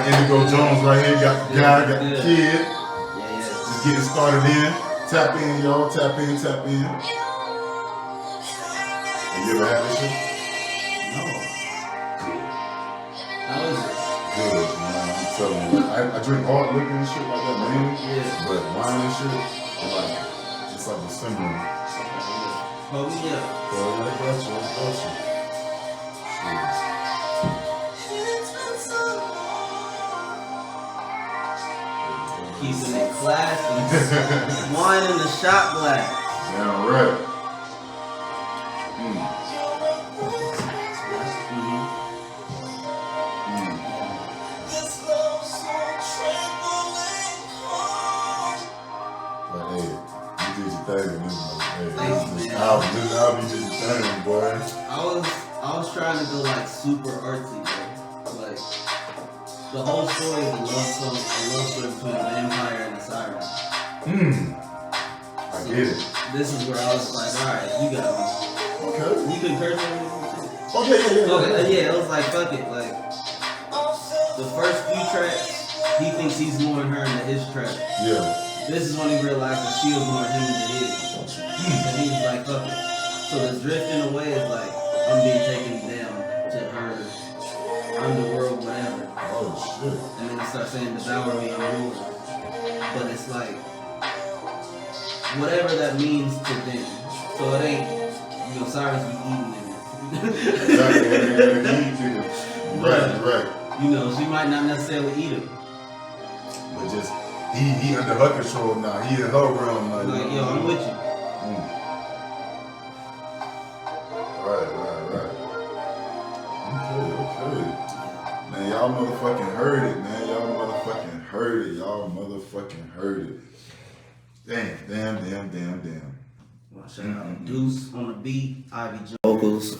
got Indigo Jones right here. Got the guy, got the kid. Just getting started in. Tap in, y'all. Tap in. Have you ever had this shit? No. How is it? Good, man. I'm telling you. I drink hard liquor and shit like that, man. Yeah. But wine and shit, it's like a simmering. Oh, yeah. So, I got you. Keeping it classy. Wine in the shot glass. Damn right. But hey, you did your thing in this one. This album did your thing, boy. I was trying to go like super artsy, bro. Like the whole story is a love story between a vampire and a siren. I get it. This is where I was like, alright, you got me. Okay. You can curse on me? Okay, yeah. Yeah, it was like, fuck it. Like, the first few tracks, he thinks he's more in her than his track. Yeah. This is when he realized that she was more him than his. And he was like, fuck it. So the drifting away is like, I'm being taken down to her underworld, whatever. Oh, shit. And then it starts saying, devour me, I'm yours. But it's like, whatever that means to them. So it ain't, Cyrus be eating in it. Exactly. Right. You know, she might not necessarily eat him. But just, he under her control now. He in her realm now. Like, yo, I'm with you. Right. Okay. Man, y'all motherfucking heard it, man. Y'all motherfucking heard it. Damn. Well, shout out Deuce on the beat, Ivy Jones. Vocals.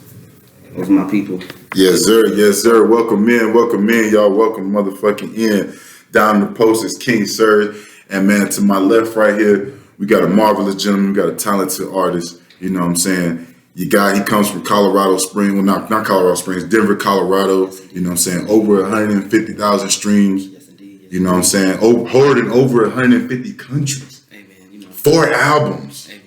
Those are my people. Yes, sir. Welcome in, y'all. Welcome motherfucking in. Down the post is King Surge. And man, to my left right here, we got a marvelous gentleman, we got a talented artist. You know what I'm saying? Your guy, he comes from Colorado Springs. Well, not Colorado Springs, Denver, Colorado. You know what I'm saying? Over 150,000 streams. Yes, indeed. Yes, you know what I'm saying? Heard in over 150 countries. Amen. 4 albums. Amen.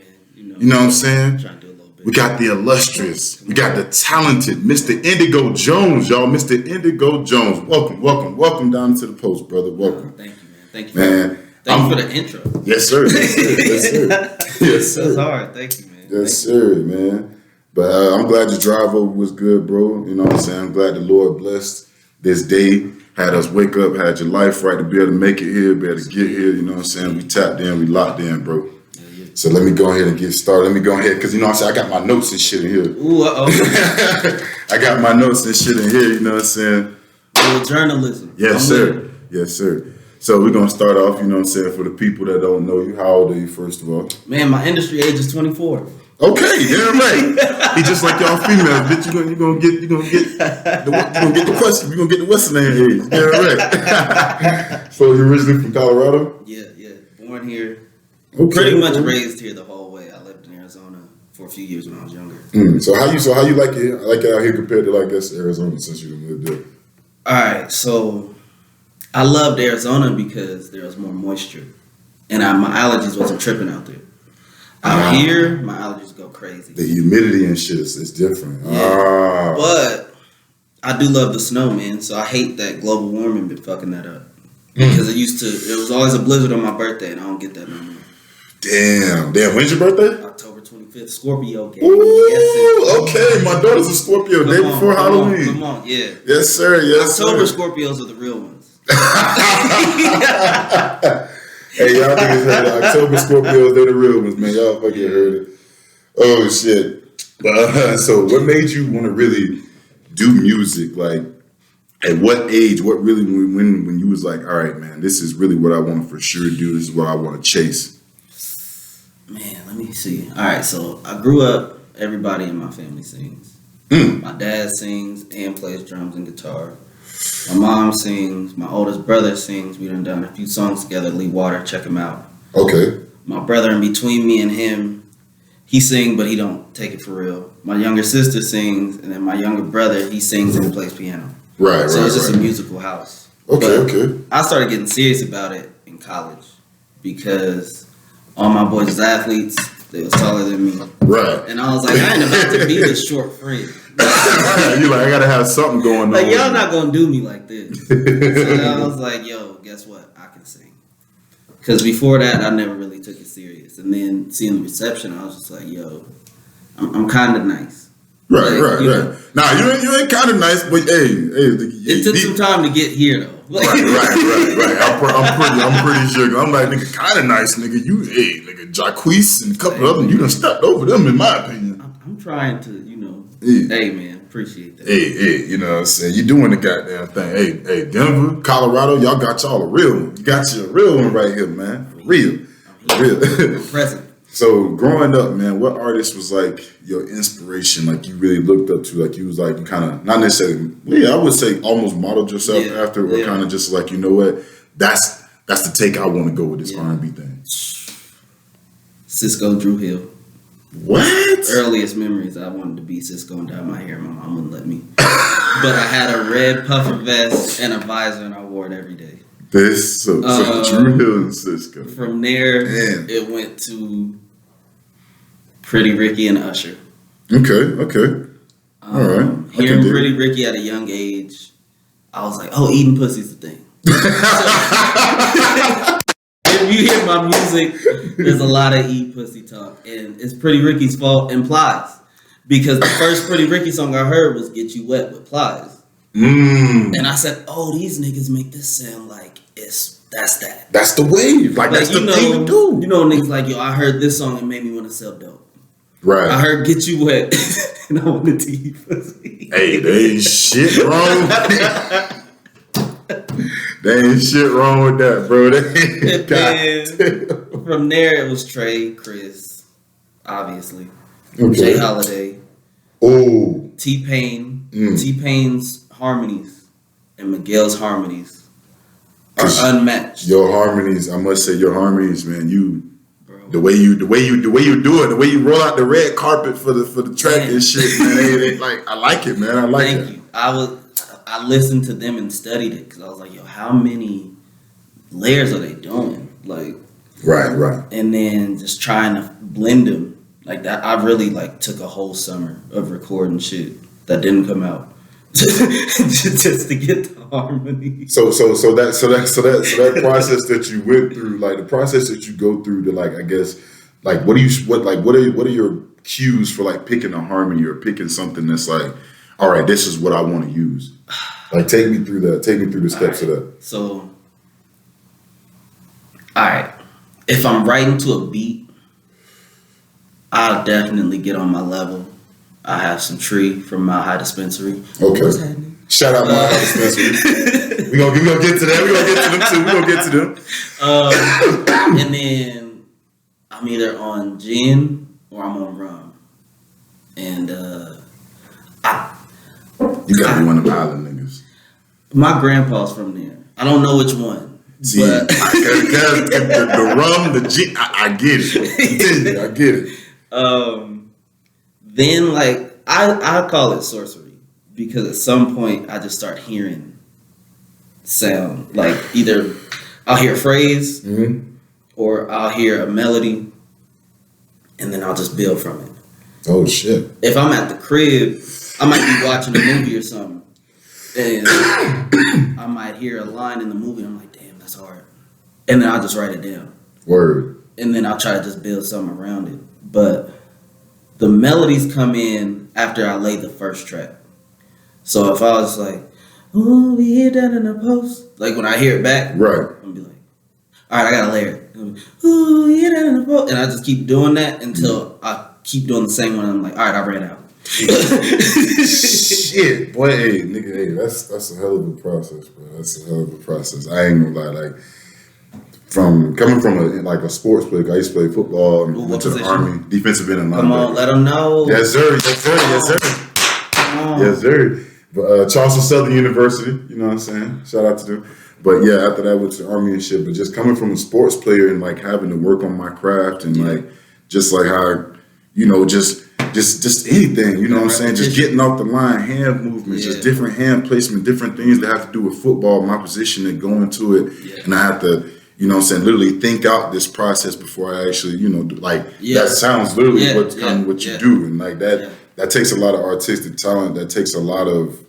You know what I'm saying? Trying to do a little bit. We got the illustrious. We got the talented Mr. Indigo Jones, y'all. Mr. Indigo Jones. Welcome down to the post, brother. Welcome. Thank you, man. Thank you. Man. Thank you for the intro. Yes, sir. That's hard. Thank you, man. Yes, sir, man. But I'm glad your drive over was good, bro. You know what I'm saying? I'm glad the Lord blessed this day. Had us wake up, had your life right to be able to make it here, be able to get here. You know what I'm saying? We tapped in, we locked in, bro. So let me go ahead and get started. Because you know what I'm saying? I got my notes and shit in here. Ooh, I got my notes and shit in here, you know what I'm saying? Little journalism. Yes, sir. Yes, sir. So we're going to start off, you know what I'm saying, for the people that don't know you. How old are you, first of all? Man, my industry age is 24. Okay, damn right. He just like y'all females, bitch. You gonna get the question. You gonna get the what's the name age. Damn right. So you're originally from Colorado? Yeah. Born here. Okay. Pretty much raised here the whole way. I lived in Arizona for a few years when I was younger. So how you like it? I like it out here compared to like this Arizona since you lived there. All right, so I loved Arizona because there was more moisture, and my allergies wasn't tripping out there. Out here, my allergies go crazy. The humidity and shit is different. Yeah. But I do love the snow, man. So I hate that global warming been fucking that up. Because it was always a blizzard on my birthday, and I don't get that no more. Damn. When's your birthday? October 25th, Scorpio game. Ooh, okay. My daughter's a Scorpio. Day before Halloween. Come on, yeah. Yes, sir. October Scorpios are the real ones. Hey, y'all niggas heard it. October Scorpios, they're the real ones, man. Y'all fucking heard it. Oh, shit. But so what made you want to really do music? Like, at what age, when you was like, all right, man, this is really what I want to for sure do. This is what I want to chase. Man, let me see. All right, so I grew up, everybody in my family sings. My dad sings and plays drums and guitar. My mom sings. My oldest brother sings. We done a few songs together. Lee Water, check him out. Okay. My brother, in between me and him, he sings, but he don't take it for real. My younger sister sings, and then my younger brother, he sings and plays piano. Right. So it's just a musical house. Okay. I started getting serious about it in college because all my boys was athletes. They was taller than me. Right. And I was like, I ain't about to be the short friend. You like, I gotta have something going on. Like, y'all not gonna do me like this. So I was like, yo, guess what? I can sing. Because before that, I never really took it serious. And then seeing the reception, I was just like, yo, I'm kind of nice. Right. Know. Nah, you ain't kind of nice, but hey, it took some time to get here though. Right. I'm pretty sure. I'm like, nigga, kind of nice, nigga. Nigga, Jacquees and a couple of them, you done stepped over them, in my opinion. I'm trying to, hey man, appreciate that. Hey, you know what I'm saying? You doing the goddamn thing. Hey, Denver, Colorado, y'all got y'all a real one. You got you a real one right here, man. Real. I'm present. So growing up, man, what artist was like your inspiration? Like you really looked up to? Like you was like, you kind of, not necessarily, I would say almost modeled yourself after, or kind of just like, you know what? That's the take I want to go with this R&B thing. Cisco Drew Hill. What? Earliest memories, I wanted to be Cisco and dye my hair. My mom wouldn't let me. But I had a red puffer vest and a visor, and I wore it every day. So Drew Hill and Cisco. From there, it went to Pretty Ricky and Usher. Okay. All right. Hearing Pretty Ricky at a young age, I was like, oh, eating pussy's the thing. If you hear my music, there's a lot of eat pussy talk. And it's Pretty Ricky's fault and Plies. Because the first Pretty Ricky song I heard was Get You Wet with Plies. And I said, oh, these niggas make this sound like that's that. That's the wave. Like that's the thing to do. You know, niggas like, yo, I heard this song and made me want to sell dope. Right. I heard Get You Wet and I wanted to eat pussy. Hey, there ain't shit wrong. There ain't shit wrong with that, bro. And from there, it was Trey, Chris, obviously. Jay Holiday. Oh. T-Pain. T-Pain's harmonies and Miguel's harmonies are unmatched. Your harmonies, I must say, your harmonies, man. The way you do it, the way you roll out the red carpet for the track and shit, man. I like it, man. I like it. Thank you. I listened to them and studied it because I was like, yo, how many layers are they doing? Like, right. And then just trying to blend them like that. I really took a whole summer of recording shit that didn't come out just to get the harmony. So that process that you went through, like the process that you go through to I guess what are your cues for picking a harmony or picking something that's like, all right, this is what I want to use. Take me through that. Take me through the steps of that. So, all right, if I'm writing to a beat, I'll definitely get on my level. I have some Tree from Mile High Dispensary. Okay. What's happening? Shout out Mile High Dispensary. we gonna get to that. We're gonna get to them too. We're gonna get to them. And then I'm either on gin or I'm on rum. And you gotta be one of them island niggas. My grandpa's from there. I don't know which one. See, but the rum, the gin, I get it. I get it. Then I call it sorcery because at some point I just start hearing sound. Either I'll hear a phrase or I'll hear a melody and then I'll just build from it. Oh shit. If I'm at the crib, I might be watching a movie or something and I might hear a line in the movie and I'm like, damn, that's hard. And then I'll just write it down. Word. And then I'll try to just build something around it. But the melodies come in after I lay the first track. So if I was like, oh, we hear that in the post. When I hear it back, right, I'm gonna be like, all right, I gotta layer it. Oh, we hear that in the post. And I just keep doing that until I keep doing the same one. I'm like, all right, I ran out. Shit, boy, hey, nigga, hey, that's a hell of a process, bro. That's a hell of a process. I ain't gonna lie, coming from a sports player, I used to play football and went to the Army, defensive end and linebacker. Come on, let them know. Yes, sir. Yes, sir. But Charleston Southern University, you know what I'm saying? Shout out to them. But yeah, after that, I went to the Army and shit. But just coming from a sports player and having to work on my craft and just how, just just anything, you know what I'm saying? Just getting off the line, hand movements, just different hand placement, different things that have to do with football, my position and going into it. Yeah. And I have to, you know what I'm saying, literally think out this process before I actually, you know, do, like that sounds literally what you do. And like that takes a lot of artistic talent. That takes a lot of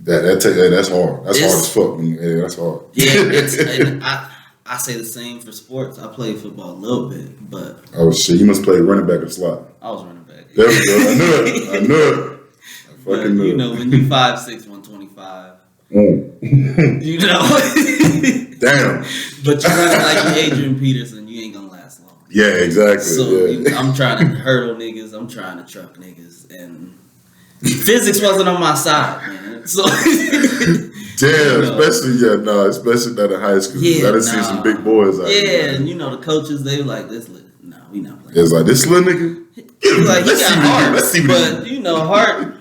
that's hard. That's hard as fuck. That's hard. Yeah, I say the same for sports. I played football a little bit, but oh shit, you must play running back or slot. I was running back. There we go. I knew it. I fucking knew it. You know, when you 5'6", 125, you know. Damn. But you're running like you Adrian Peterson, you ain't gonna last long. Yeah, exactly. So I'm trying to hurdle niggas. I'm trying to truck niggas, and physics wasn't on my side, man. So. Damn, especially not in high school. I done seen some big boys out there. And you know the coaches, they were like, "This, no, we not playing." It's like this little nigga. Like he got heart, but you know heart.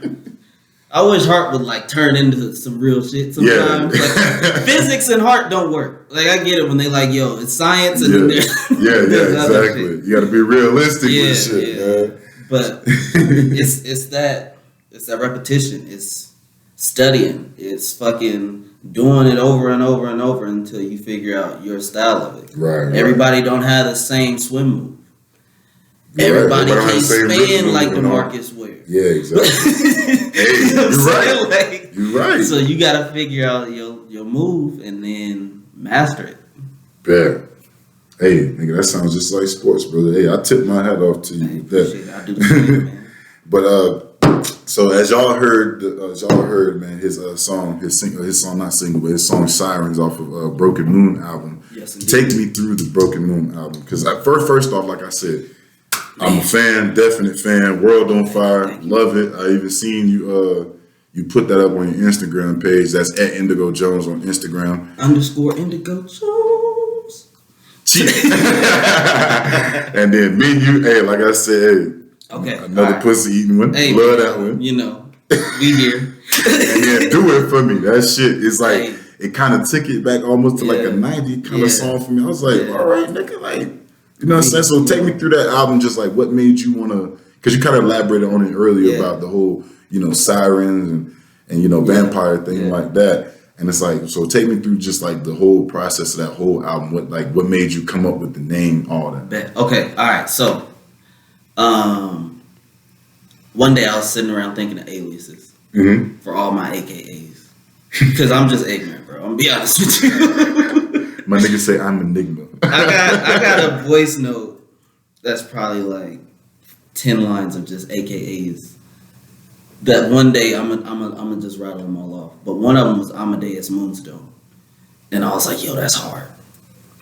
I wish heart would like turn into some real shit sometimes. Yeah. Like, physics and heart don't work. Like I get it when they like, yo, it's science and then there's exactly. You got to be realistic with shit, man. But it's that repetition. It's studying. It's fucking doing it over and over and over until you figure out your style of it. Right. Everybody don't have the same swim move. Everybody can't spin like DeMarcus Ware. Yeah, exactly. Hey, you're right. Like, you're right. So you gotta figure out your move and then master it. Yeah. Hey, nigga, that sounds just like sports, brother. Hey, I tip my hat off to you with that. I do the same, man. But so as y'all heard, man, his song Sirens off of Broken Moon album. Yes, indeed. Take me through the Broken Moon album, because first off, like I said, I'm a fan, definite fan. World on Fire, love it. I even seen you put that up on your Instagram page. That's at Indigo Jones on Instagram. _ Indigo Jones. And then me and you, hey, like I said, okay, another pussy eating one. Hey, love that one. You know, we here. And then do it for me. That shit is like it kind of took it back almost to like a 90 kind of song for me. I was like, all right, nigga, like. You know what I'm saying? So take me through that album, just like what made you want to, because you kind of elaborated on it earlier about the whole, you know, sirens and you know, vampire thing like that. And it's like, so take me through just like the whole process of that whole album. What made you come up with the name, all that? Okay, all right. So, one day I was sitting around thinking of aliases for all my AKAs. Because I'm just ignorant, bro. I'm gonna be honest with you. My niggas say I'm Enigma. I got a voice note that's probably like 10 lines of just AKAs. That one day I'm gonna just rattle them all off. But one of them was Amadeus Moonstone, and I was like, yo, that's hard.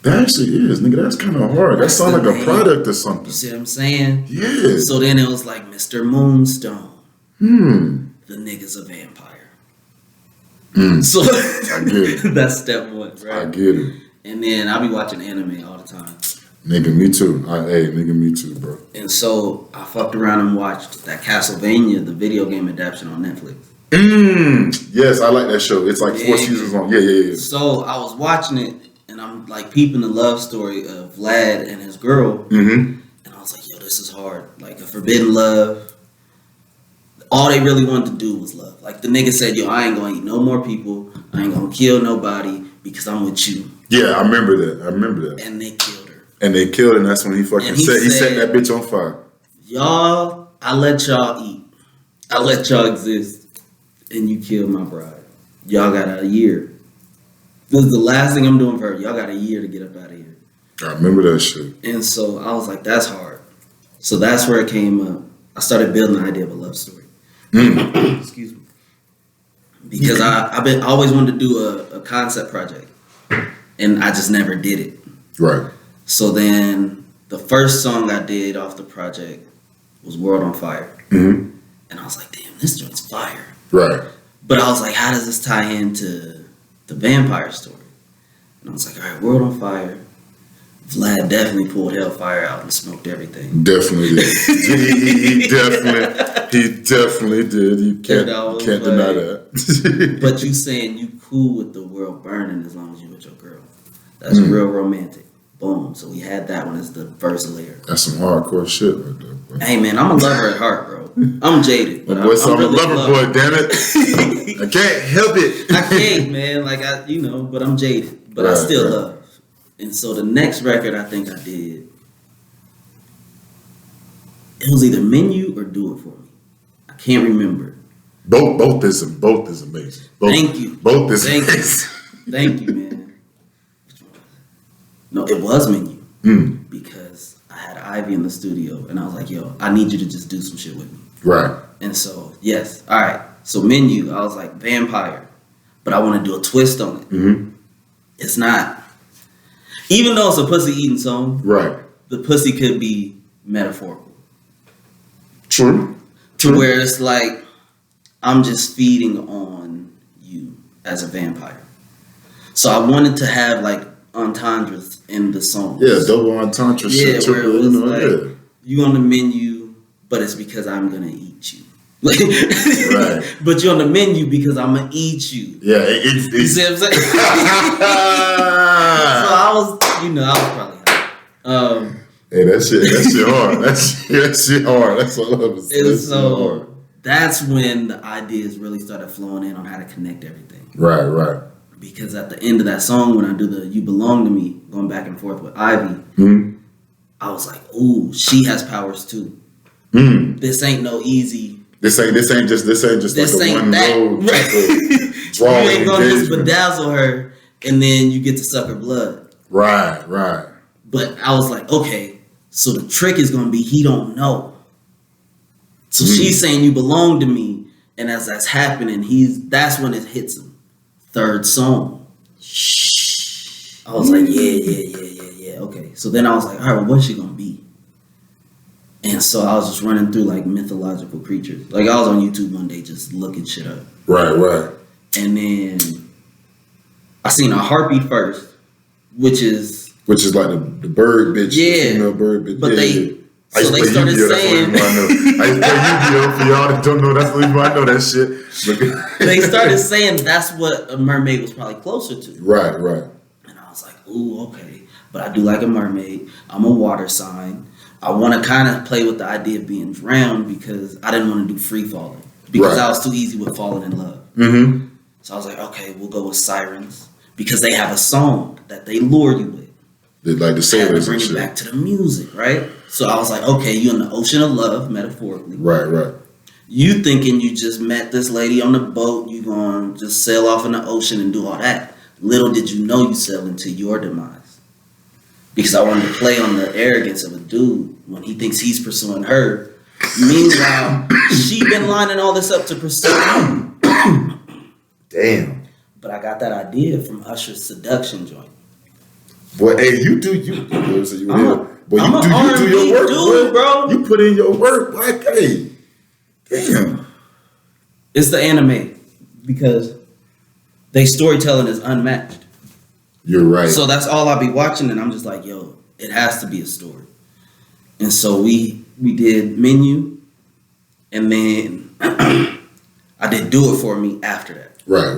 That actually is, nigga. That's kind of hard. That sounds like a product or something. You see what I'm saying? Yeah. So then it was like Mr. Moonstone. The nigga's a vampire. So I get it. That's step one, right? I get it. And then I'll be watching anime all the time. Nigga, me too. Nigga, me too, bro. And so I fucked around and watched that Castlevania, the video game adaptation on Netflix. Yes, I like that show. It's like 4 seasons long. Yeah. So I was watching it, and I'm like peeping the love story of Vlad and his girl. And I was like, yo, this is hard. Like a forbidden love. All they really wanted to do was love. Like the nigga said, yo, I ain't gonna eat no more people. I ain't gonna kill nobody because I'm with you. Yeah, I remember that. And they killed her. And that's when he fucking set that bitch on fire. Y'all, I let y'all eat. I let y'all exist. And you killed my bride. Y'all got a year. This is the last thing I'm doing for her. Y'all got a year to get up out of here. I remember that shit. And so I was like, that's hard. So that's where it came up. I started building the idea of a love story. Excuse me. Because I always wanted to do a concept project. And I just never did it. Right. So then the first song I did off the project was World on Fire. And I was like, damn, this joint's fire. Right. But I was like, how does this tie into the vampire story? And I was like, all right, World on Fire. Vlad definitely pulled Hellfire out and smoked everything. Definitely did. he definitely did. You can't deny that. But you saying you cool with the world burning as long as you with your girl. That's real romantic. Boom. So we had that one as the first layer. That's some hardcore shit right there, bro. Hey man, I'm a lover at heart, bro. I'm jaded. My boy, I'm really a lover boy, damn it. I can't help it. I can't, man. Like but I'm jaded. But I still love. And so the next record I think I did, it was either Menu or Do It For Me. I can't remember. Both is amazing. Thank you. Both is amazing. Thank you, man. No, it was Menu. Because I had Ivy in the studio and I was like, yo, I need you to just do some shit with me. Right. And so, yes. All right. So Menu, I was like, vampire. But I want to do a twist on it. Mm-hmm. It's not. Even though it's a pussy eating song, right? The pussy could be metaphorical. True. To where it's like, I'm just feeding on you as a vampire. So I wanted to have like entendres in the song. Yeah, double entendre shit. Yeah, where it was like, you on the menu, but it's because I'm gonna eat you. Right. But you're on the menu because I'm gonna eat you. Yeah, you see what I'm saying? So I was probably high. Hey, that shit hard. That shit hard. That's all I was saying. So that's when the ideas really started flowing in on how to connect everything. Right. Because at the end of that song, when I do the "You Belong to Me," going back and forth with Ivy, I was like, "Ooh, she has powers too. This ain't no easy. This ain't just like a one road type of draw. You ain't gonna just bedazzle her and then you get to suck her blood. Right. But I was like, okay, so the trick is gonna be he don't know. So she's saying you belong to me, and as that's happening, that's when it hits him. Third song. I was like, yeah. Okay. So then I was like, all right, well, what's she gonna be? And so I was just running through like mythological creatures. Like I was on YouTube one day just looking shit up. Right. And then I seen a harpy first, which is like the bird bitch. Yeah. The female bird bitch. But they started saying. I used to play Yu-Gi-Oh! For y'all that don't know, that's the reason why I know that shit. They started saying that's what a mermaid was probably closer to. Right. And I was like, ooh, okay. But I do like a mermaid. I'm a water sign. I want to kind of play with the idea of being drowned because I didn't want to do free falling. Because I was too easy with falling in love. Mm-hmm. So I was like, okay, we'll go with sirens. Because they have a song that they lure you with. They like the sailors bring and it shit. back to the music, right? So I was like, okay, you're in the ocean of love, metaphorically. Right. You thinking you just met this lady on the boat, you gonna just sail off in the ocean and do all that. Little did you know you sail into your demise. Because I wanted to play on the arrogance of a dude when he thinks he's pursuing her. Meanwhile, she been lining all this up to pursue him. Damn. But I got that idea from Usher's seduction joint. Boy, hey, you do your work, dude, bro. You put in your work, boy. Hey, damn. It's the anime because they storytelling is unmatched. You're right. So that's all I'll be watching, and I'm just like, yo, it has to be a story. And so we did Menu, and then I did Do It For Me after that. Right.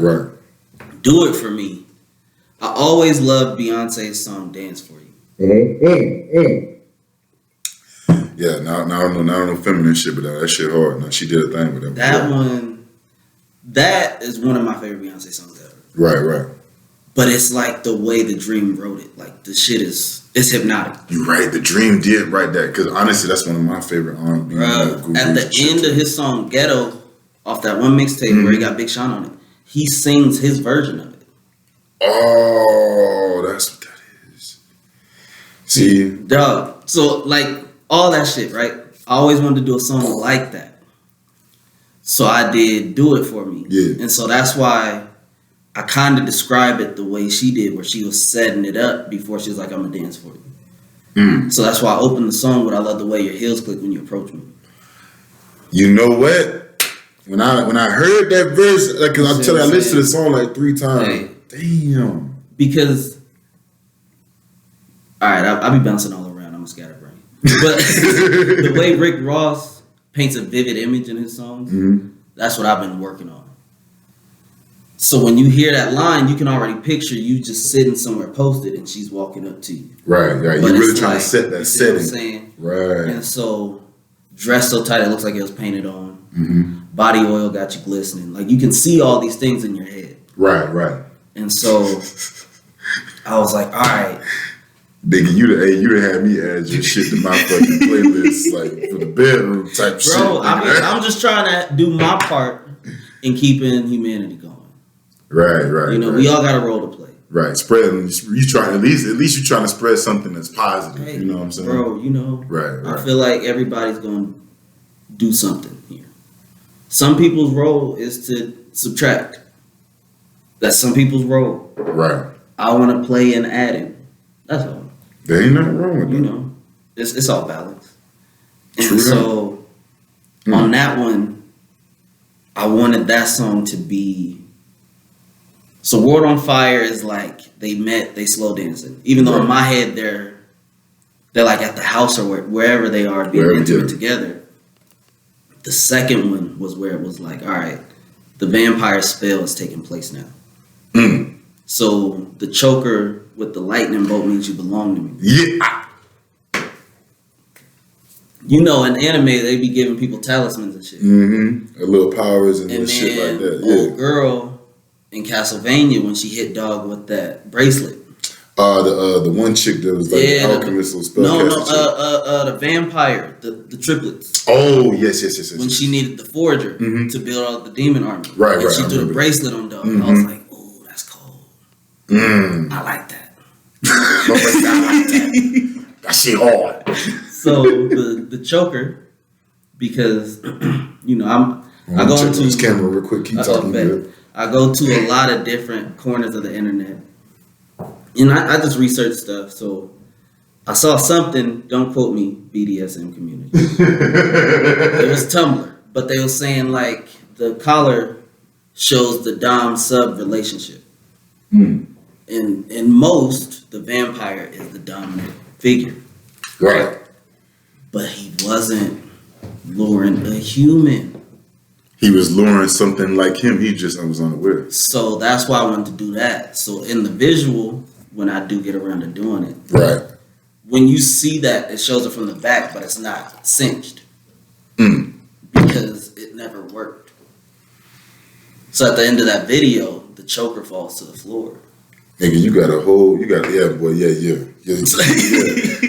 Do It For Me. I always loved Beyonce's song Dance For You. Yeah, now I don't know feminine shit, but that shit hard. Now she did a thing with that. That one, that is one of my favorite Beyonce songs ever. Right. But it's like the way The Dream wrote it. Like the shit it's hypnotic. You're right. The Dream did write that because honestly, that's one of my favorite R&B. At the end of his song Ghetto, off that one mixtape where he got Big Sean on it, he sings his version of it. Oh, that's what that is. See, dog. So like all that shit, right? I always wanted to do a song like that. So I did Do It For Me. Yeah. And so that's why I kind of describe it the way she did, where she was setting it up before she was like, I'm gonna dance for you. So that's why I opened the song with I love the way your heels click when you approach me. You know what? When I heard that verse, like, cause I'm telling you, I listened to the song like 3 times. Hey. Damn. Because, all right, I'll be bouncing all around. I'm a scatterbrain. But the way Rick Ross paints a vivid image in his songs, that's what I've been working on. So when you hear that line, you can already picture you just sitting somewhere posted and she's walking up to you. Right. You're really trying to set that setting. What I'm saying? Right. And so dressed so tight it looks like it was painted on. Mm-hmm. Body oil got you glistening. Like you can see all these things in your head. Right. And so I was like, all right. Nigga, you done had me add your shit to my fucking playlist, like for the bedroom type shit. Bro, I'm just trying to do my part in keeping humanity going. Right. You know, we all got a role to play. Right, spreading. You try at least you're trying to spread something that's positive. Hey, you know what I'm saying, bro? You know, right. I feel like everybody's going to do something here. Some people's role is to subtract. That's some people's role. Right. I want to play and add in. That's all. There ain't nothing wrong with that. You know, it's all balance. And True. so on that one, I wanted that song to be. So World on Fire is like they slow dancing. Even though in my head they're like at the house or wherever they are being intimate together. The second one was where it was like, all right, the vampire spell is taking place now. Mm. So the choker with the lightning bolt means you belong to me. Yeah. You know, in anime they be giving people talismans and shit. Mm-hmm. A little powers and And shit like that. old girl in Castlevania when she hit dog with that bracelet. The one chick that was like the alchemist or spellcaster. The vampire, the triplets. Oh yes. When she needed the forger to build out the demon army. Right. And she threw the bracelet on dog. Mm-hmm. I was like, oh, that's cold. I like that. That shit hard. So the choker, because you know I go into this camera real quick. Keep talking good. I go to a lot of different corners of the internet, and I just research stuff. So I saw something. Don't quote me. BDSM community. It was Tumblr, but they were saying like the collar shows the dom sub relationship, and in most the vampire is the dominant figure. Right. But he wasn't luring a human. He was luring something like him. He just was unaware. So that's why I wanted to do that. So in the visual, when I do get around to doing it, right, when you see that, it shows it from the back, but it's not cinched because it never worked. So at the end of that video, the choker falls to the floor. Nigga,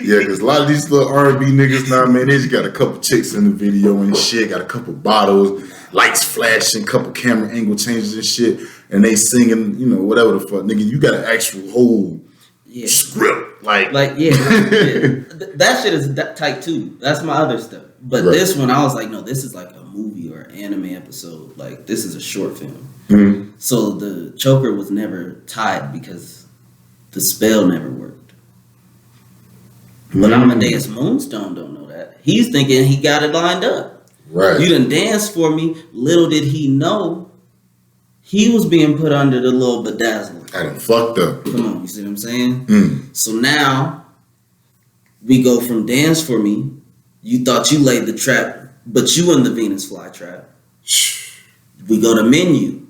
yeah, because a lot of these little R&B niggas now, man, they just got a couple chicks in the video and shit, got a couple bottles, lights flashing, couple camera angle changes and shit, and they singing, you know, whatever the fuck. Nigga, you got an actual whole script. That shit is tight too. That's my other stuff. But this one, I was like, no, this is like a movie or anime episode. Like, this is a short film. Mm-hmm. So the choker was never tied because the spell never worked. But Amadeus Moonstone don't know that. He's thinking he got it lined up. Right. You done danced for me. Little did he know he was being put under the little bedazzler. I done fucked up. Come on, you see what I'm saying? So now we go from dance for me. You thought you laid the trap, but you in the Venus flytrap. We go to menu.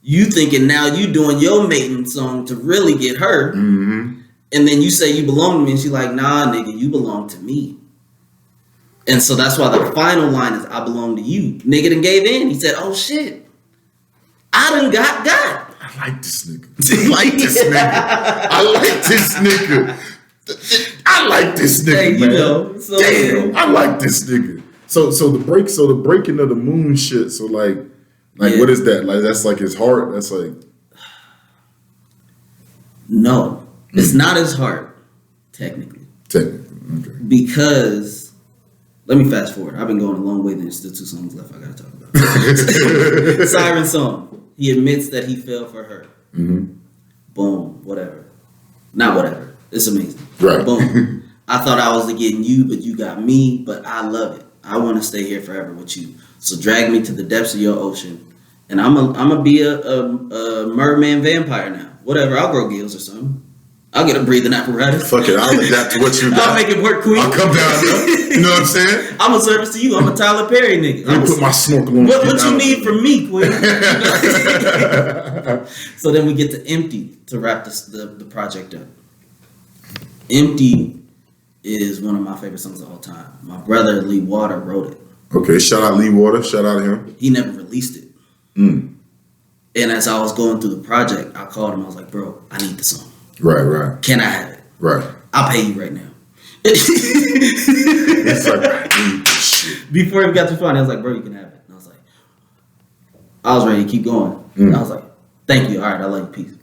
You thinking now you doing your mating song to really get her. Mm-hmm. And then you say you belong to me. And she's like, nah, nigga, you belong to me. And so that's why the final line is, I belong to you. Nigga done gave in. He said, oh shit. I done got. I like this nigga. I like this nigga, hey, man. You know, so, damn, I like this nigga. So the breaking of the moon shit. So like what is that? Like that's like his heart. That's like no, it's not his heart, technically. Okay. Because let me fast forward. I've been going a long way. There's still 2 songs left I gotta talk about. Siren song. He admits that he fell for her. Mm-hmm. Boom. Whatever. Not whatever. It's amazing. Right. Boom. I thought I was getting you, but you got me. But I love it. I want to stay here forever with you. So drag me to the depths of your ocean, and I'm gonna be a merman vampire now. Whatever. I'll grow gills or something. I'll get a breathing apparatus. Fuck it, I'll adapt to what you got. I'll make it work quick. I'll come down there. You know what I'm saying? I'm a service to you. I'm a Tyler Perry nigga. Let me put my snorkel on. What you need from me, Quinn? So then we get to Empty to wrap the project up. Empty is one of my favorite songs of all time. My brother Lee Water wrote it. Okay, shout out Lee Water. Shout out to him. He never released it. And as I was going through the project, I called him. I was like, bro, I need the song. Right. Can I have it? Right. I'll pay you right now. It's like, I need this shit. Before it got too funny, I was like, bro, you can have it. And I was ready to keep going. And I was like, thank you. All right, I love you. Peace.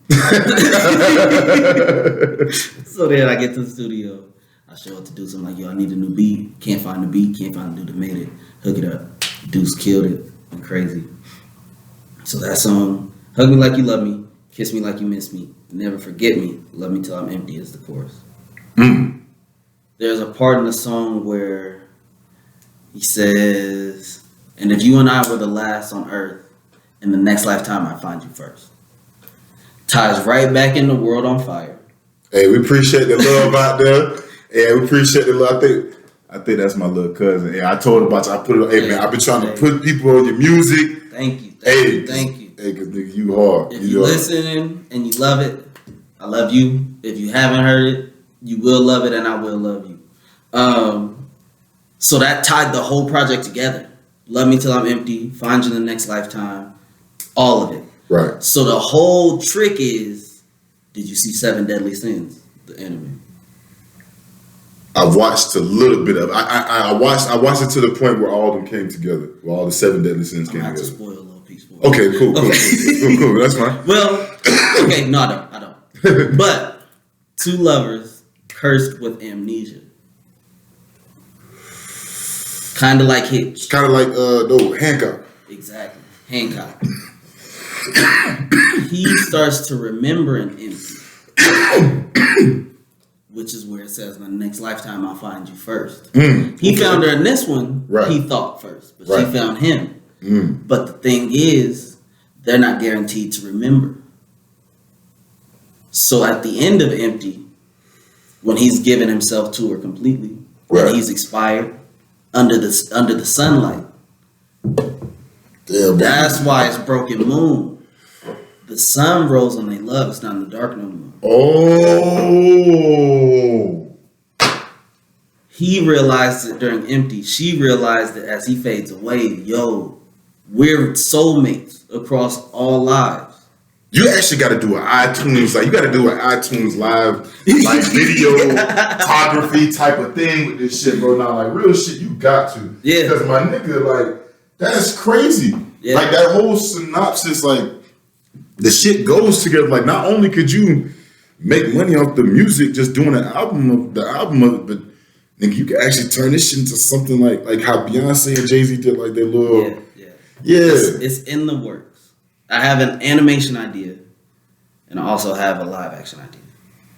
So then I get to the studio. I show up to Deuce. I'm like, yo, I need a new beat. Can't find the beat. Can't find the dude that made it. Hook it up. Deuce killed it. Went crazy. So that song, Hug Me Like You Love Me, Kiss Me Like You Miss Me, Never Forget Me, Love Me Till I'm Empty is the chorus. There's a part in the song where he says, and if you and I were the last on earth, in the next lifetime I find you first. Ties right back in the world on fire. Hey, we appreciate the love out there. Yeah, we appreciate the love. I think that's my little cousin. Yeah, I told him about you. I put it. Hey man, I've been trying to put people on your music. Thank you. Thank you. Hey, cause nigga, you hard. If you listening and you love it, I love you. If you haven't heard it, you will love it, and I will love you. So that tied the whole project together. Love Me Till I'm Empty, Find You in the Next Lifetime, all of it. Right. So the whole trick is, did you see Seven Deadly Sins, the anime? I've watched a little bit of it. I watched it to the point where all of them came together. Where all the 7 deadly sins came together. To spoil a little piece for you. Okay, cool. That's fine. Well, okay, no, I don't. But two lovers cursed with amnesia. Kind of like Hitch. Kind of like Hancock. Exactly, Hancock. He starts to remember an empty. Which is where it says, in the next lifetime, I'll find you first. He found her in this one, he thought first, but she found him. But the thing is, they're not guaranteed to remember. So at the end of Empty, when he's given himself to her completely, and he's expired under the sunlight, that's why it's Broken Moon. The sun rose when they love. It's not in the dark no more. Oh. He realized it during Empty. She realized it as he fades away. Yo, we're soulmates across all lives. You actually got to do an iTunes, like you got to do an iTunes live, like videography type of thing with this shit, bro. Now, like real shit, you got to. Yeah. Because my nigga, like, that's crazy. Yeah. Like that whole synopsis, like, the shit goes together. Like, not only could you make money off the music just doing the album of it, but nigga, you can actually turn this shit into something like how Beyonce and Jay-Z did, like their little It's in the works. I have an animation idea, and I also have a live action idea.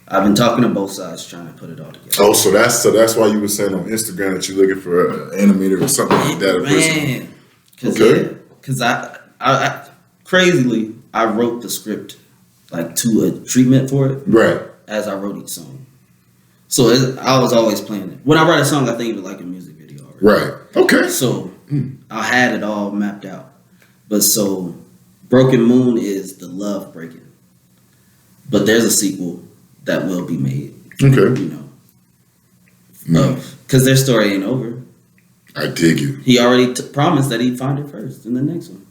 I've been talking to both sides, trying to put it all together. Oh, so that's why you were saying on Instagram that you're looking for an animator or something like that. Man, because I crazily, I wrote the script like to a treatment for it, right? As I wrote each song, so I was always playing it. When I write a song, I think of it like a music video already. Right. Okay. So I had it all mapped out, but so Broken Moon is the love breaking, but there's a sequel that will be made. Okay. You know, because their story ain't over. I dig you. He already promised that he'd find it first in the next one.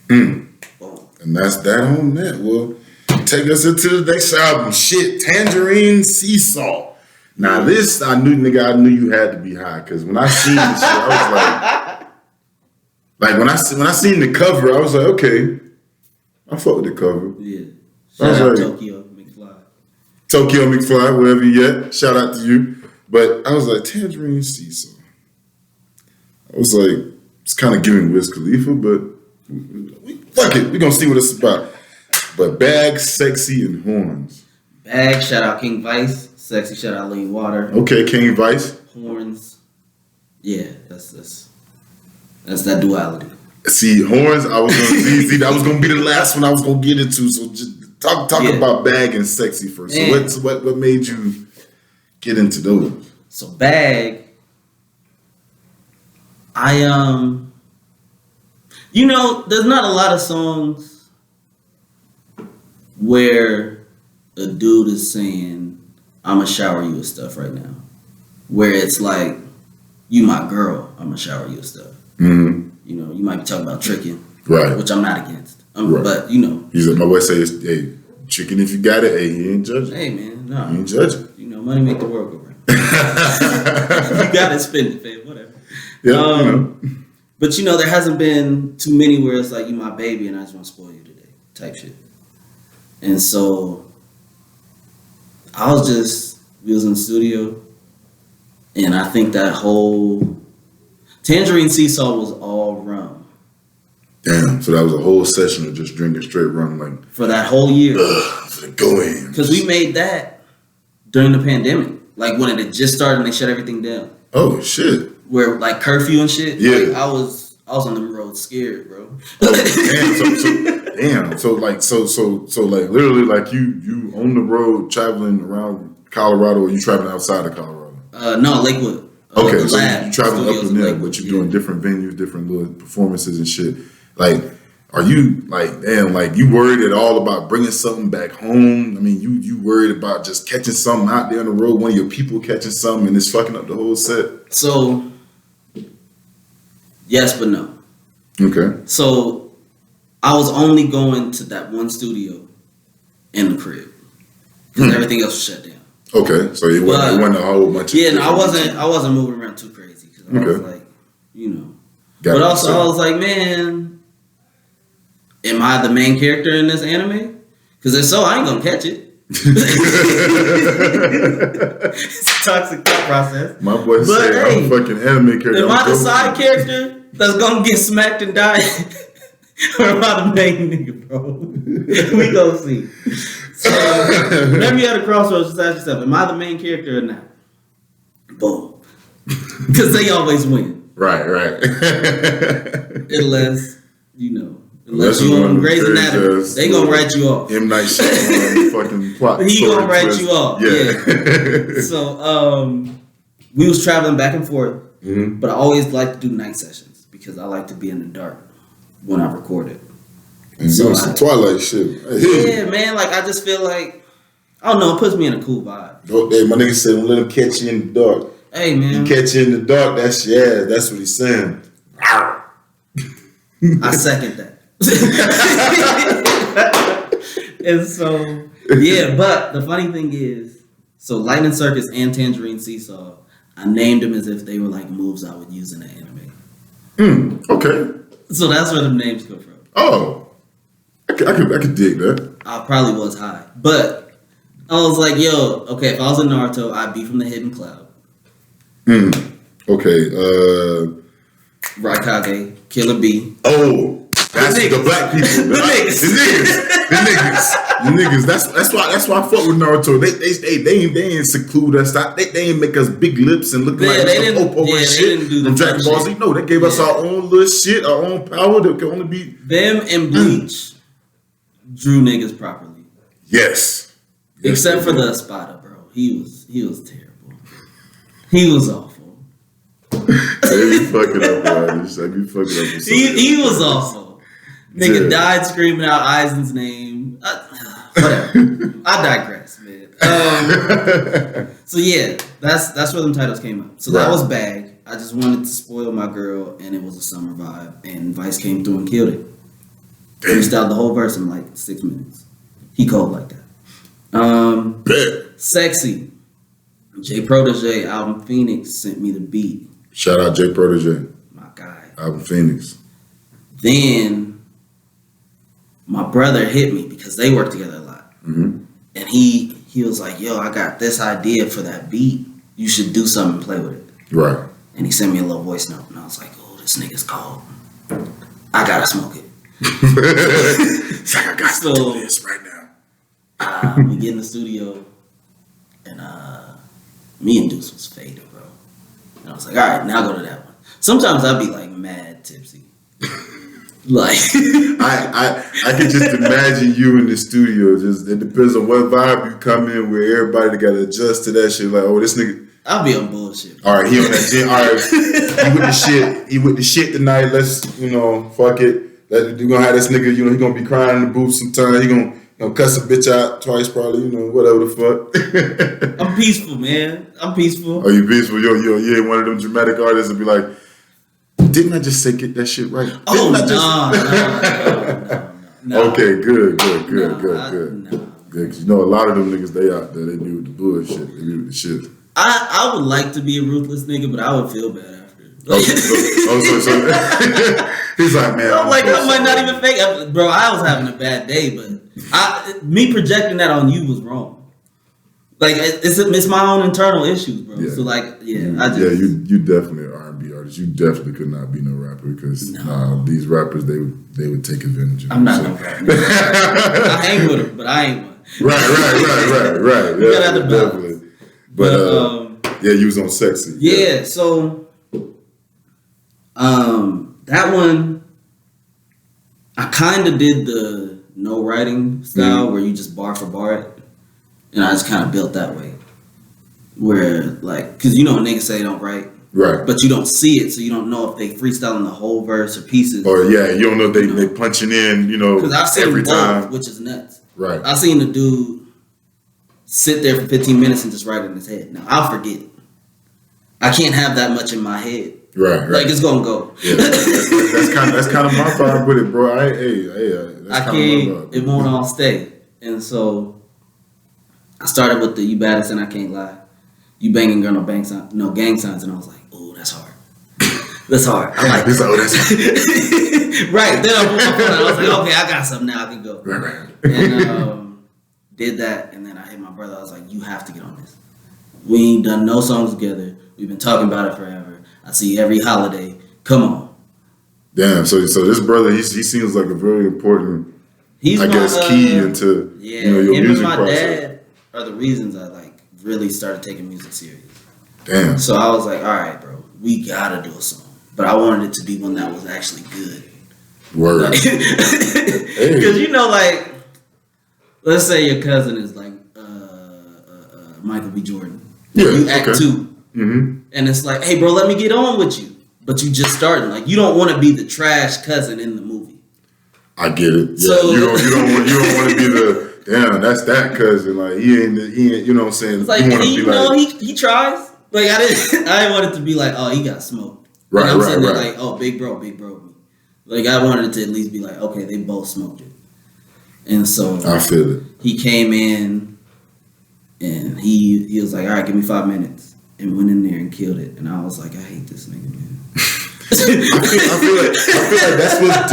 And that's that on that. Well, take us into the next album. Shit, Tangerine Seesaw. Now this, I knew you had to be high, because when I seen this shit, I was like when I seen the cover, I was like, okay, I fuck with the cover. Yeah. Shout out Tokyo McFly, wherever you at. Shout out to you. But I was like, Tangerine Seesaw. I was like, it's kind of giving Wiz Khalifa, but fuck it, we're gonna see what it's about. But Bag, Sexy, and Horns. Bag, shout out King Vice. Sexy, shout out Lean Water. Okay, King Vice. Horns. Yeah, that's that duality. See, Horns, I was gonna that was gonna be the last one I was gonna get into. So just Talk about Bag and Sexy first. So what made you get into those? So Bag, there's not a lot of songs where a dude is saying, "I'ma shower you with stuff right now," where it's like, "You my girl, I'ma shower you with stuff." Mm-hmm. You might be talking about tricking, right? Which I'm not against. Right. But he's like, my boy says, "Hey, tricking if you got it, hey, he ain't judging." Hey man, no, he ain't judging. Money make the world go round. You gotta spend it, fam. Whatever. Yeah. But there hasn't been too many where it's like, "You my baby and I just want to spoil you today," type shit. And so we was in the studio, and I think that whole Tangerine Seesaw was all rum. Damn, so that was a whole session of just drinking straight rum, like for that whole year. Go in. Because we made that during the pandemic, like when it had just started and they shut everything down. Oh shit! Where like curfew and shit. Yeah, like, I was on the road scared, bro. Damn. So like literally like you on the road traveling around Colorado, or you traveling outside of Colorado? No, Lakewood. Okay, so you traveling up and there, but you're doing different venues, different little performances and shit. Like, are you like, damn, like you worried at all about bringing something back home? I mean, you worried about just catching something out there on the road, one of your people catching something and it's fucking up the whole set? So, yes, but no. Okay. So, I was only going to that one studio in the crib because everything else was shut down. Okay, so it wasn't a whole bunch of I wasn't moving around too crazy because I was like, but also I was like, man, am I the main character in this anime? Because if so, I ain't gonna catch it. It's a toxic thought process. My boy said, "I'm a fucking anime character." Am I the side character that's gonna get smacked and die? Or am I the main nigga, bro? We gonna see. So, whenever you're at a crossroads, just ask yourself, am I the main character or not? Boom. Because they always win. Right. Unless you on Grey's Anatomy, they gonna write you off. M. Night Shyamalan fucking plot. He gonna write you off. Yeah. So, we was traveling back and forth, but I always like to do night sessions because I like to be in the dark when I record it. And so some Twilight shit. Yeah, man. Like I just feel like I don't know. It puts me in a cool vibe. Hey, my nigga said, "Let him catch you in the dark." Hey, man. He catch you in the dark. That's what he's saying. I second that. And so, but the funny thing is, so Lightning Circus and Tangerine Seesaw, I named them as if they were like moves I would use in an anime. Okay. So that's where the names come from. Oh. I could dig that. I probably was high. But I was like, yo, okay, if I was in Naruto, I'd be from the Hidden Cloud. Okay. Raikage, Killer Bee. Oh. That's the black people. The niggas. That's why I fuck with Naruto. They ain't seclude us. They ain't make us big lips and look like they didn't do the Dragon Ball Z. No, they gave us our own little shit, our own power that can only be them and Bleach. Drew niggas properly. Yes. Except for the Espada, bro. He was terrible. He was awful. They be fucking up, bro. He was awful. Nigga died screaming out Aizen's name. Whatever. I digress, man. So yeah, that's where them titles came up. So that was Bag. I just wanted to spoil my girl, and it was a summer vibe. And Vice came through and killed it. Freestyled the whole verse in like 6 minutes. He cold like that. Sexy. J Protege, Album Phoenix sent me the beat. Shout out J Protege. My guy. Album Phoenix. Then my brother hit me because they work together a lot. And he was like, yo, I got this idea for that beat. You should do something and play with it. Right. And he sent me a little voice note. And I was like, oh, this nigga's cold. I gotta smoke it. It's like I got to do this right now. We get in the studio, and me and Deuce was faded, bro. And I was like, all right, now go to that one. Sometimes I'd be like mad tipsy. Like I can just imagine you in the studio. Just it depends on what vibe you come in with. Everybody got to adjust to that shit. Like, oh, this nigga. I'll be on bullshit. All right, he on that gym. All right, he with the shit. He with the shit tonight. Let's fuck it. You gonna have this nigga. He gonna be crying in the booth sometime. He gonna cuss a bitch out twice, probably. Whatever the fuck. I'm peaceful, man. I'm peaceful. Are you peaceful? You ain't one of them dramatic artists that be like, didn't I just say get that shit right? Oh, no. Okay, good. No. Good. 'Cause a lot of them niggas, they out there, they do the bullshit. They do the shit. I would like to be a ruthless nigga, but I would feel bad after. So he's like, man. I'm like, I might not even fake it. Bro, I was having a bad day, but me projecting that on you was wrong. Like, it's my own internal issues, bro. Yeah. So, like, you definitely an R&B artist. You definitely could not be no rapper because these rappers, they would take advantage of you. I'm not no rapper. I hang with them, but I ain't one. Right. You gotta have the balance. But you was on Sexy. Yeah, so that one, I kind of did the no writing style where you just bar for bar it, and I just kind of built that way. Where like, cause niggas say they don't write, right? But you don't see it, so you don't know if they freestyling the whole verse or pieces. Or you don't know if they punching in, Because I've seen every both, time, which is nuts. Right. I seen the dude sit there for 15 minutes and just write it in his head. Now, I'll forget it. I can't have that much in my head. Right. Like, it's going to go. Yeah, that's kind of my vibe with it, bro. I can't, it won't all stay. And so, I started with the you baddest and I can't lie. You banging girl, no gang signs. And I was like, oh, that's hard. That's hard. I like this. Oh, that's hard. Right. Then I was like, okay, I got something now. I can go. Right. And, did that, and then I hit my brother. I was like, you have to get on this. We ain't done no songs together. We've been talking about it forever. I see you every holiday. Come on. Damn, so this brother, he seems like a very important, key into your him music and my process. dad are the reasons I really started taking music serious. Damn. So I was like, all right, bro, we gotta do a song. But I wanted it to be one that was actually good. Word. Because let's say your cousin is like Michael B. Jordan. Yeah, you act 2. Mm-hmm. And it's like, hey, bro, let me get on with you. But you just starting. Like, you don't want to be the trash cousin in the movie. I get it. Yeah. So, you don't want to be the damn. That's that cousin. Like he ain't. You know what I'm saying? It's like, he tries. Like I didn't want it to be like, oh, he got smoked. Right. I'm sitting there like, oh, big bro. Like I wanted it to at least be like, okay, they both smoked it. And so I feel it. He came in and he was like, all right, give me 5 minutes. And went in there and killed it. And I was like, I hate this nigga, man. I feel like that's what's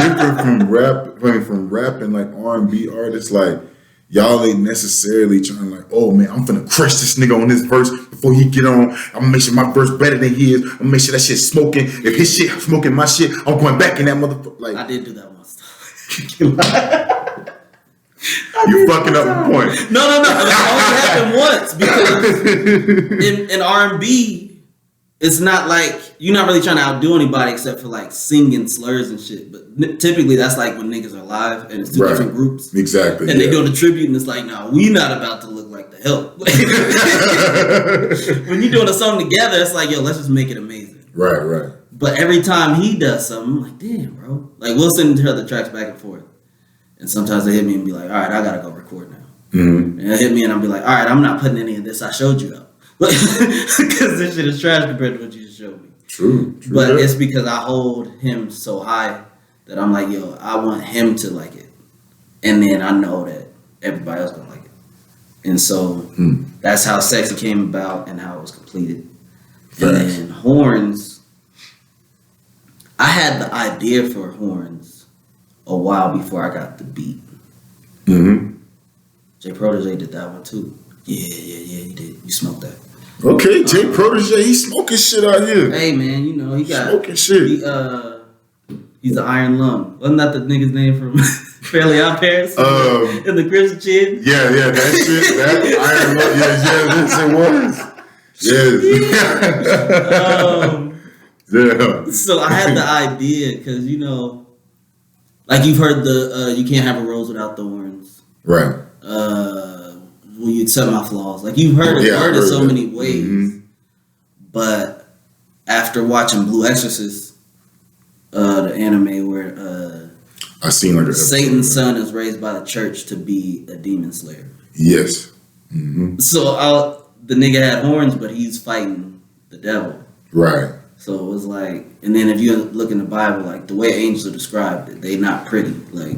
different from rapping like R&B artists. Like y'all ain't necessarily trying like, oh man, I'm finna crush this nigga on this verse before he get on. I'm gonna make sure my verse better than his. I'm gonna make sure that shit's smoking. If his shit smoking my shit, I'm going back in that motherfucker. Like I did do that once. You fucking up the point. No. It only happened once because in R&B, it's not like you're not really trying to outdo anybody except for like singing slurs and shit. But typically that's like when niggas are live and it's two different groups. Exactly. And they doing the tribute and it's like, no, we not about to look like the help. When you're doing a song together, it's like, yo, let's just make it amazing. Right. But every time he does something, I'm like, damn, bro. Like we'll send each other tracks back and forth. And sometimes they hit me and be like, all right, I gotta go record now. Mm-hmm. And they hit me and I'll be like, all right, I'm not putting any of this I showed you out. Because this shit is trash compared to what you just showed me. True. But it's because I hold him so high that I'm like, yo, I want him to like it. And then I know that everybody else gonna like it. And so that's how Sexy came about and how it was completed. And then Horns, I had the idea for Horns a while before I got the beat. Mm-hmm. J Protege did that one too. Yeah, you did. You smoked that. Okay, J Protege, he's smoking shit out here. Hey man, he got smoking shit. He's the Iron Lung. Wasn't that the nigga's name from Fairly Odd Parents? In the Crimson Chin? Yeah, that shit. That Iron Lung. Yes, it was. Yes. So I had the idea because Like you've heard the you can't have a rose without thorns. Right. Will you accept my flaws? Like you've heard it so many ways. Mm-hmm. But after watching Blue Exorcist, the anime where I seen like Satan's son is raised by the church to be a demon slayer. Yes. Mm-hmm. So the nigga had horns, but he's fighting the devil. Right. So it was like, and then if you look in the Bible, like the way angels are described, they not pretty. Like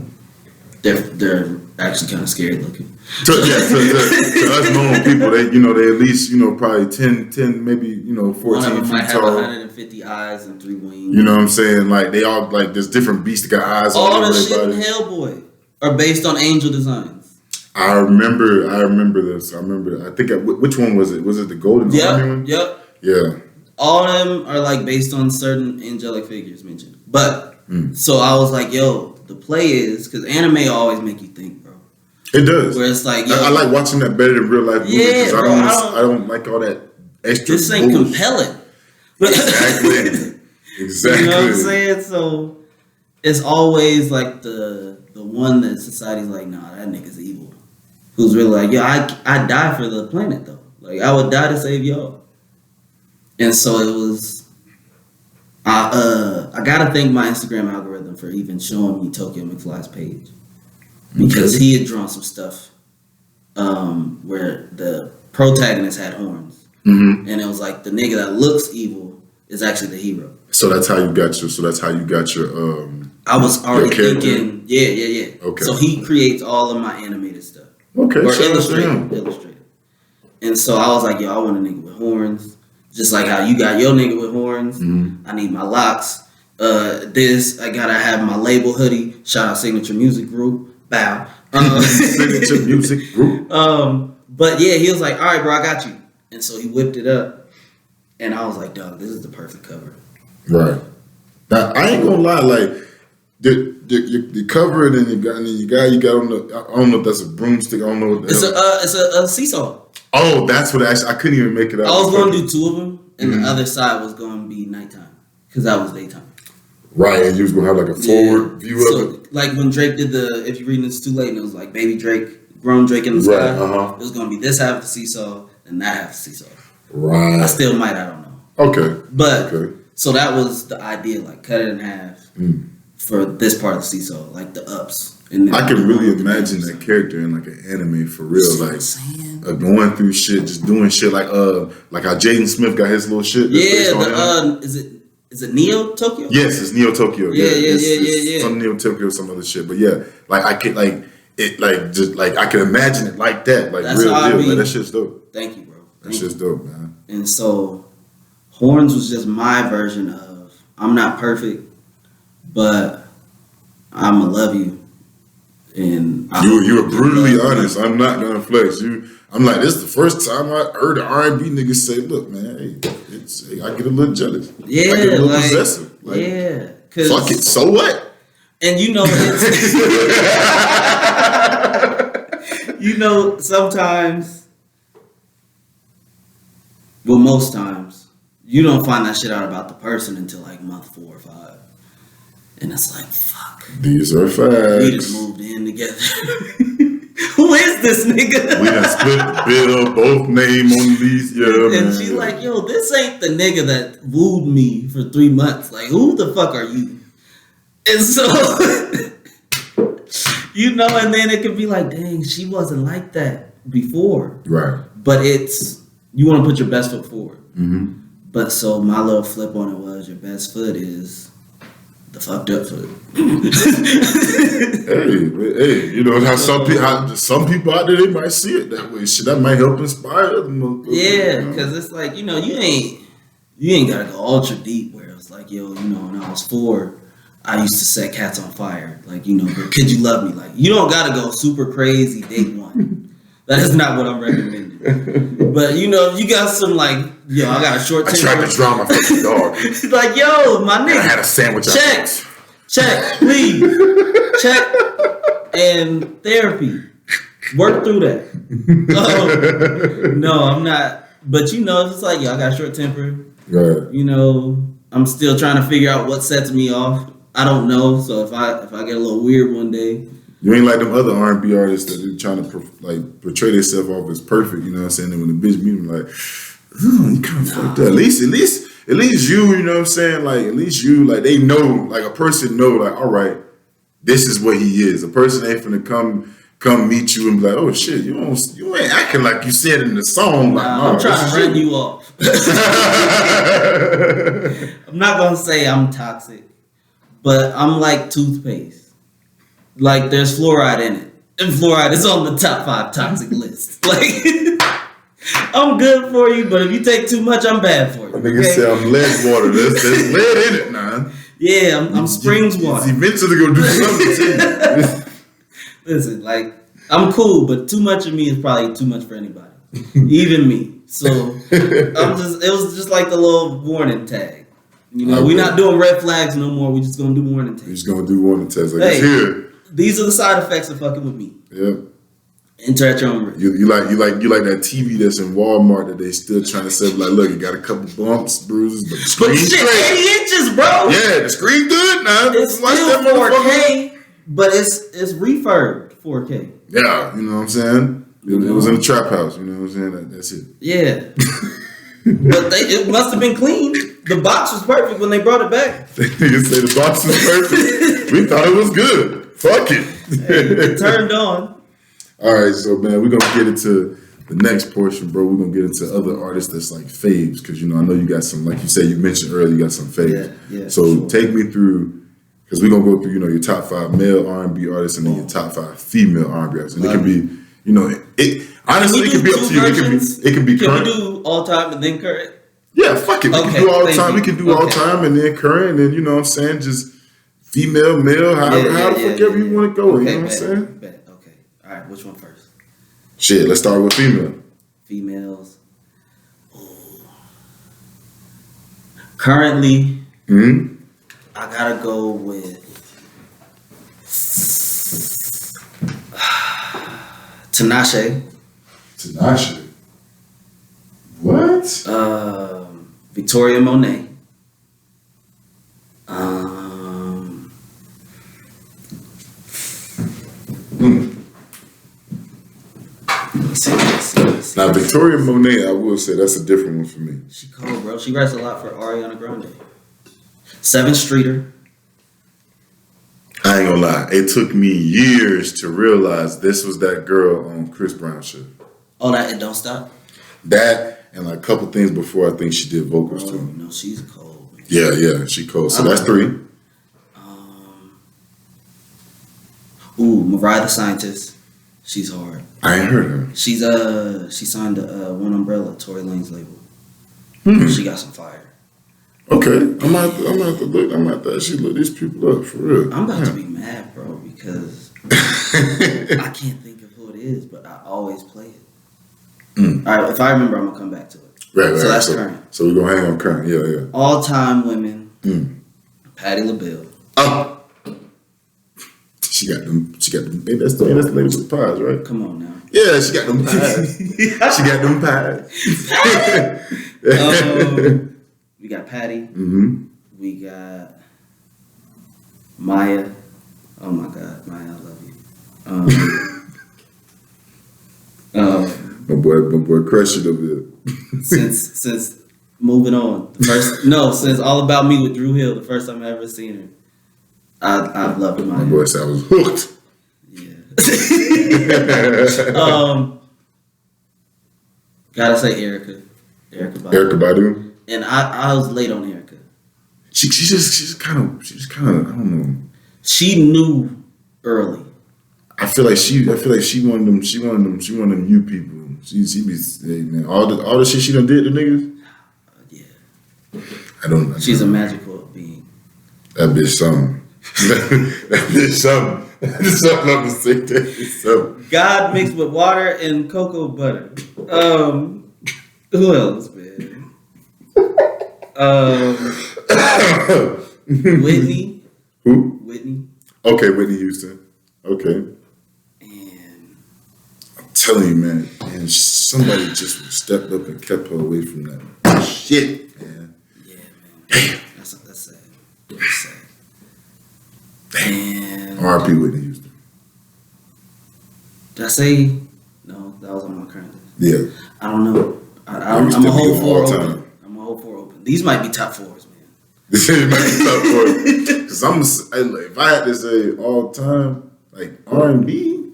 they're actually kind of scary looking. To us normal people, they at least probably 10 maybe 14 One of them feet might tall. have 150 eyes and 3 wings. You know what I'm saying? Like they all like there's different beasts that got eyes. All the shit in Hellboy are based on angel designs. I remember this. I think which one was it? Was it the Golden Army one? Yep. Yeah. All of them are like based on certain angelic figures mentioned. But so I was like, yo, the play is because anime always make you think, bro. It does. Where it's like, yo, I like watching that better than real life movies because I don't like all that extra. This ain't compelling. Exactly. You know what I'm saying? So it's always like the one that society's like, nah, that nigga's evil. Who's really like, yo, I die for the planet though. Like I would die to save y'all. And so it was. I gotta thank my Instagram algorithm for even showing me Tokyo McFly's page because he had drawn some stuff where the protagonist had horns, and it was like the nigga that looks evil is actually the hero. So that's how you got your. I was already thinking, yeah. Okay. So he creates all of my animated stuff. Okay. Or illustrated. And so I was like, yo, I want a nigga with horns. Just like how you got your nigga with horns. I need my locks. I gotta have my label hoodie. Shout out Signature Music Group. Bow. Signature Music Group. But yeah, he was like, all right, bro, I got you. And so he whipped it up. And I was like, dog, this is the perfect cover. Right. Now, I ain't gonna lie, like, the cover and then you got on the, I don't know if that's a broomstick, I don't know what the hell. It's a seesaw. Oh, that's what I couldn't even make it out. I was going to do 2 of them, and the other side was going to be nighttime, because that was daytime. Right, and you was going to have like a forward view of it? Like when Drake did if you're reading It's Too Late, and it was like baby Drake, grown Drake in the sky. It was going to be this half of the seesaw, and that half of the seesaw. Right. I still might, I don't know. Okay. But, so that was the idea, like cut it in half for this part of the seesaw, like the ups. And I can really imagine that character in like an anime for real, like going through shit, just doing shit like how Jaden Smith got his little shit. Yeah, is it Neo Tokyo? Yes, it's Neo Tokyo. Yeah. Some Neo Tokyo, some other shit, but yeah, like I can I can imagine it like that, like that's real deal. Like, that shit's dope. Thank you, bro. That shit's dope, man. And so, Horns was just my version of I'm not perfect, but I'ma love you. And you were brutally honest. I'm not gonna flex. I'm like, this is the first time I heard an R&B nigga say, "Look, man, I get a little jealous. Yeah, I get a little possessive. Like, yeah, fuck it. So what? And sometimes, well, most times, you don't find that shit out about the person until like month 4 or 5. And it's like, fuck. These are facts. We just moved in together. Who is this nigga? We done split the bill, both name on these. Yeah, and she's like, yo, this ain't the nigga that wooed me for 3 months. Like, who the fuck are you? And so, and then it could be like, dang, she wasn't like that before. Right. But you want to put your best foot forward. Mm-hmm. But so my little flip on it was, your best foot is the fucked up foot. hey, how some people out there, they might see it that way. Shit, that might help inspire them. Yeah, because it's like, you ain't gotta go ultra deep where it's like, yo, when I was 4, I used to set cats on fire. Like, but could you love me? Like, you don't gotta go super crazy date 1. That is not what I'm recommending. But you got some like, yo, I got a short temper. I tried to drown my fucking dog. Like, yo, my nigga. I had a sandwich. Check, please. Check and therapy. Work through that. No, I'm not. But it's like, yo, I got a short temper. Right. I'm still trying to figure out what sets me off. I don't know. So if I get a little weird one day, you ain't like them other R&B artists that are trying to portray themselves off as perfect. You know what I'm saying? And when the bitch meet them, like, you kind of fucked up. At least you. You know what I'm saying? Like, at least you. Like, they know. Like, a person know. Like, all right, this is what he is. A person ain't finna come meet you and be like, oh shit, you ain't acting like you said in the song. Like, nah, I'm trying to run you off. I'm not gonna say I'm toxic, but I'm like toothpaste. Like there's fluoride in it, and fluoride is on the top 5 toxic list. Like I'm good for you, but if you take too much, I'm bad for you. I think say I'm lead water. There's lead in it, man. Yeah, I'm springs water. It's eventually gonna do something to you. Listen, like I'm cool, but too much of me is probably too much for anybody, even me. So it was just like the little warning tag. You know, we're not doing red flags no more. We're just gonna do warning tags. We're just gonna do warning tags. Like, hey, it's here. These are the side effects of fucking with me. Yeah. Enter at your own risk. You like that TV that's in Walmart that they still trying to say like, look, it got a couple bumps, bruises, but the screen's shit, straight. 80 inches, bro. Yeah, the screen good now. It's still 4K, but it's refurbed 4K. Yeah, you know what I'm saying? It was in the trap house, you know what I'm saying? That's it. Yeah. But it must have been clean. The box was perfect when they brought it back. You say the box was perfect. We thought it was good. Fuck it. Hey, it turned on. All right, so man, we're gonna get into the next portion, bro. We're gonna get into other artists that's like faves, because I know you got some, like you said, you mentioned earlier, you got some faves. Yeah. So sure. Take me through, because we're gonna go through, your top 5 male R&B artists and then your top 5 female R&B artists, and it can be, it honestly it can be up to you. It can be current. Can we do all time and then current? Yeah, fuck it. We can do all time. We can do all time and then current, and you know what I'm saying, just female, male, how the fuck ever you want to go. You know what I'm saying? Okay. All right. Which one first? Shit. Let's start with female. Females. Ooh. Currently, I gotta go with Tinashe. What? Victoria Monet. Let's see. Now, Victoria Monet, I will say that's a different one for me. She cold, bro. She writes a lot for Ariana Grande. 7th Streeter. I ain't gonna lie. It took me years to realize this was that girl on Chris Brown's show. Oh, that It Don't Stop? That and like a couple things before I think she did vocals too. No, she's cold. Man. Yeah, she cold. So that's 3. Mariah the Scientist. She's hard. I ain't heard her. She signed to One Umbrella, Tory Lane's label. She got some fire. Okay, I'm out to actually look these people up for real. I'm about to be mad, bro, because I can't think of who it is, but I always play it. All right, if I remember, I'm gonna come back to it. Right. So that's current. So we're gonna hang on current. Yeah. All time women. Patti LaBelle. Oh. She got them. Hey, that's the lady with the pies, right? Come on now. Yeah, she got them pies. She got them pies. We got Patti. We got Maya. Oh my God, Maya, I love you. My boy crushed it over there. Since moving on, since All About Me with Drew Hill, the first time I ever seen her, I've loved Maya. My boy said I was hooked. Yeah. Gotta say Erykah Badu. And I was late on Erykah. She's just kind of I don't know. She knew early. I feel like she one of them you people. She be, hey man, all the shit she done did to niggas. Yeah. She's a magical being. That bitch something. That bitch something. That's something I'm gonna say. That bitch something. God mixed with water and cocoa butter. Who else, man? Whitney. Who? Whitney. Okay, Whitney Houston. Okay. And I'm telling you, man, and somebody just stepped up and kept her away from that shit, man. Yeah, man. That's sad. That's sad. And R.I.P. Whitney Houston. did I say no? That was on my current list. Yeah. I don't know. I'm a whole four open. I'm a whole four open. These might be top fours, man. This might be top four. Because if I had to say all time, like R&B,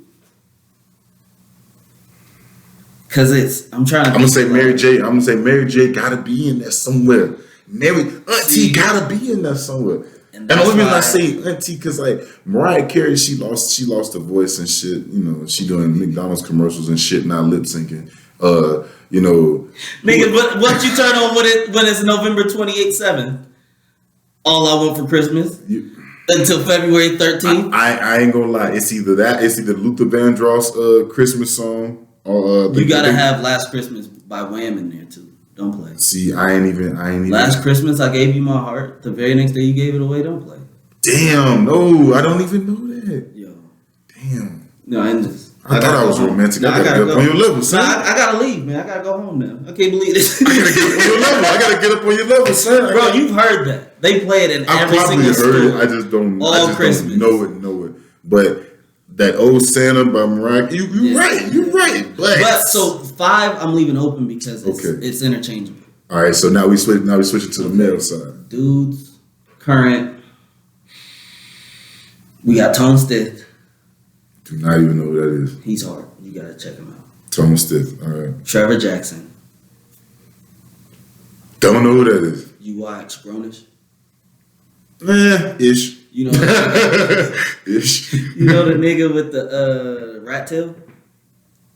because I'm trying to. I'm gonna say Mary J. I'm gonna say Mary J. Gotta be in there somewhere. Auntie gotta be in there somewhere. And the only reason I say Auntie because like Mariah Carey, she lost her voice and shit. You know, she doing McDonald's commercials and shit, not lip syncing. You know, nigga, but what you turn on when it's November 28th, 7th? All I Want for Christmas until February 13th. I ain't gonna lie. It's either Luther Vandross Christmas song or you gotta have Last Christmas by Wham in there too. Don't play. See, I ain't even. Last Christmas I gave you my heart. The very next day you gave it away. Don't play. Damn, no, I don't even know that. Yo, damn. No, I'm just. I thought I was romantic. I gotta get up on your level, son. I gotta leave, man. I gotta go home now. I can't believe this. I gotta get up on your level. I gotta get up on your level, son. Bro, you've heard that. They play it in every single school. I probably heard it. I just don't. All Christmas. Don't know it. But that old Santa by Mariah, you right. But so 5, I'm leaving open because it's interchangeable. All right, so now we switching to the male side. Dudes, current. We got Tone Stith. Do not even know who that is. He's hard. You gotta check him out. Tone Stith. All right. Trevor Jackson. Don't know who that is. UX Grownish. Ish. You know. Ish. You know the nigga with the rat tail?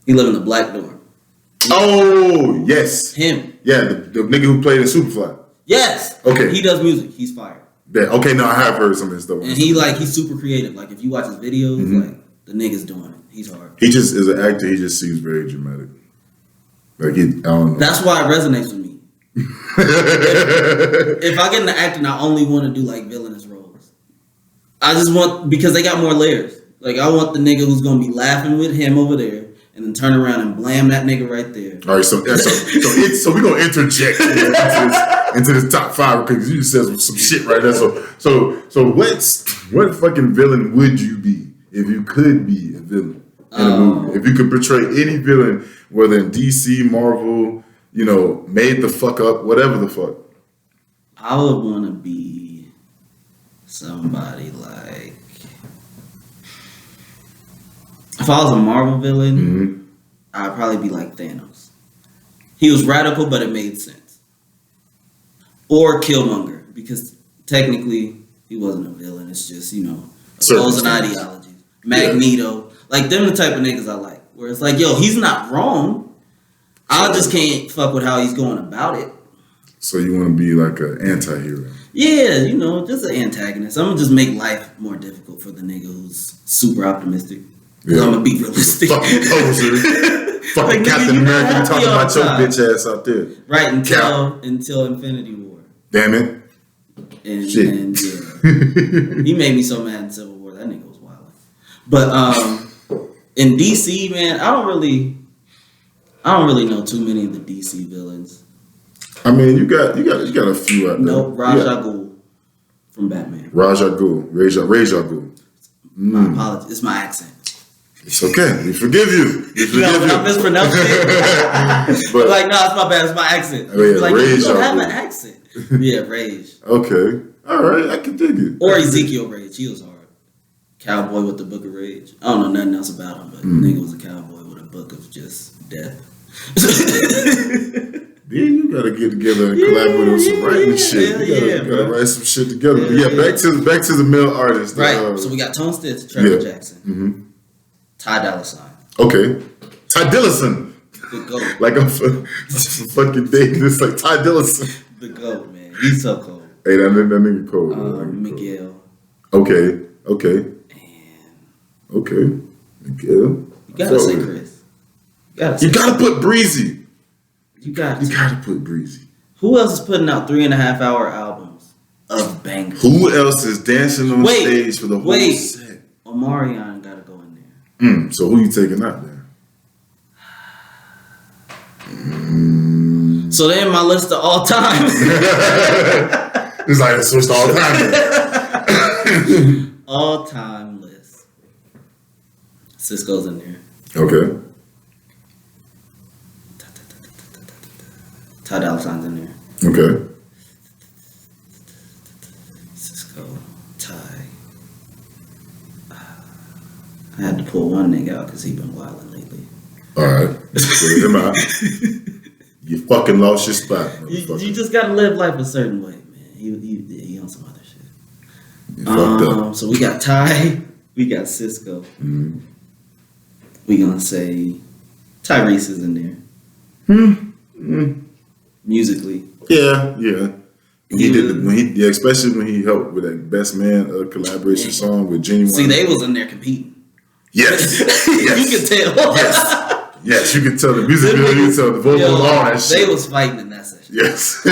He live in the black dorm. Oh yes. Him. Yeah, the nigga who played in Superfly. Yes. Okay. He does music. He's fire. Yeah. Okay. No, I have heard some of his stuff. And he's super creative. Like if you watch his videos, like the nigga's doing it. He's hard. He just is an actor. He just seems very dramatic. Like I don't know. That's why it resonates with me. if I get into acting, I only want to do like villainous roles. I just want because they got more layers. Like I want the nigga who's gonna be laughing with him over there, and then turn around and blam that nigga right there. All right, so we're gonna interject into this top 5 because you just said some shit right there. So what fucking villain would you be if you could be a villain in a movie? If you could portray any villain, whether in DC, Marvel, you know, made the fuck up, whatever the fuck. I would want to be somebody like. If I was a Marvel villain, I'd probably be like Thanos. He was radical, but it made sense. Or Killmonger, because technically he wasn't a villain. It's just, opposing ideologies. Magneto. Like, them the type of niggas I like. Where it's like, yo, he's not wrong. I just can't fuck with how he's going about it. So you want to be like an anti-hero? Yeah, just an antagonist. I'm going to just make life more difficult for the nigga who's super optimistic. Yeah. I'm gonna be realistic. Fucking poser. Fucking like, Captain America talking about your bitch ass out there. Right, until Infinity War. Damn it. And yeah. He made me so mad in Civil War. That nigga was wild. But in DC, man, I don't really know too many of the DC villains. I mean, you got a few out there. Nope, Ra's al Ghul from Batman. Ra's al Ghul. Ra's al Ghul. My apologies. It's my accent. It's okay. We forgive you. I mispronounced it. But like, no, it's my bad. It's my accent. Like, you don't have an accent. Yeah, Rage. Okay. All right. I can dig it. Or Ezekiel Rage. He was hard. Cowboy with the Book of Rage. I don't know nothing else about him, but nigga was a cowboy with a book of just death. Yeah, you gotta get together and collaborate on some writing shit. You gotta write some shit together. Back to the male artist. Right. So we got Tone Stith, Trevor Jackson. Ty Dolla $ign. Okay. Ty Dillison. The GOAT. Like I'm fucking dating this like Ty Dillison. The GOAT, man. He's so cold. Hey, that nigga cold. Miguel. Okay. And Miguel. You gotta say Chris. You gotta put Breezy. You got to put Breezy. Who else is putting out 3.5-hour albums of bangers? Who else is dancing on stage for the whole set? Omarion gotta go in there. So who you taking out there? So they're in my list of all time. It's like a switch to all time. all-time list. Cisco's in there. Okay. Ty Dolla $ign's in there. Okay. Cisco, Ty. I had to pull one nigga out because he been wilding lately. All right. Put him out. You fucking lost your spot. You just gotta live life a certain way, man. He on some other shit. You fucked up. So we got Ty, we got Cisco. Mm-hmm. We gonna say Tyrese is in there. Musically. Yeah. He did especially when he helped with that Best Man collaboration song with Genuine. See, they was in there competing. Yes. You can tell. Yes, you can tell the music video, you can tell the vocal, all that shit. They was fighting in that session. Yes.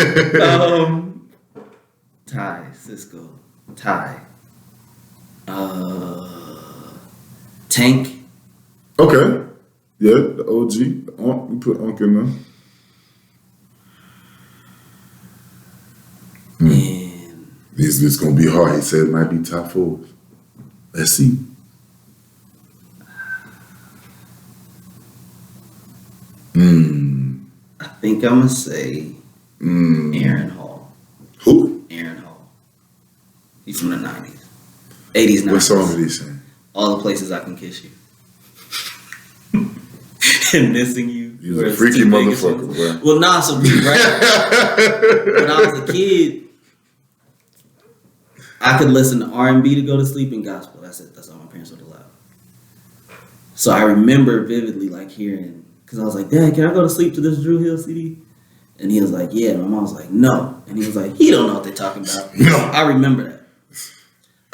Ty, Cisco, Ty. Tank. Okay. Yeah, the OG. We put Unc in there. And This is gonna be hard. He said it might be top 4. Let's see. I think I'm gonna say Aaron Hall. Who? Aaron Hall. He's from the 90s. 80s, 90s. What song did he sing? All the Places I Can Kiss You. And Missing You. He was a freaky motherfucker, bro. Well, nah, so right. When I was a kid, I could listen to R&B to go to sleep and gospel. That's it. That's all my parents would allow. So I remember vividly like hearing, because I was like, Dad, can I go to sleep to this Drew Hill CD? And he was like, yeah. And my mom was like, no. And he was like, he don't know what they're talking about. No. I remember that.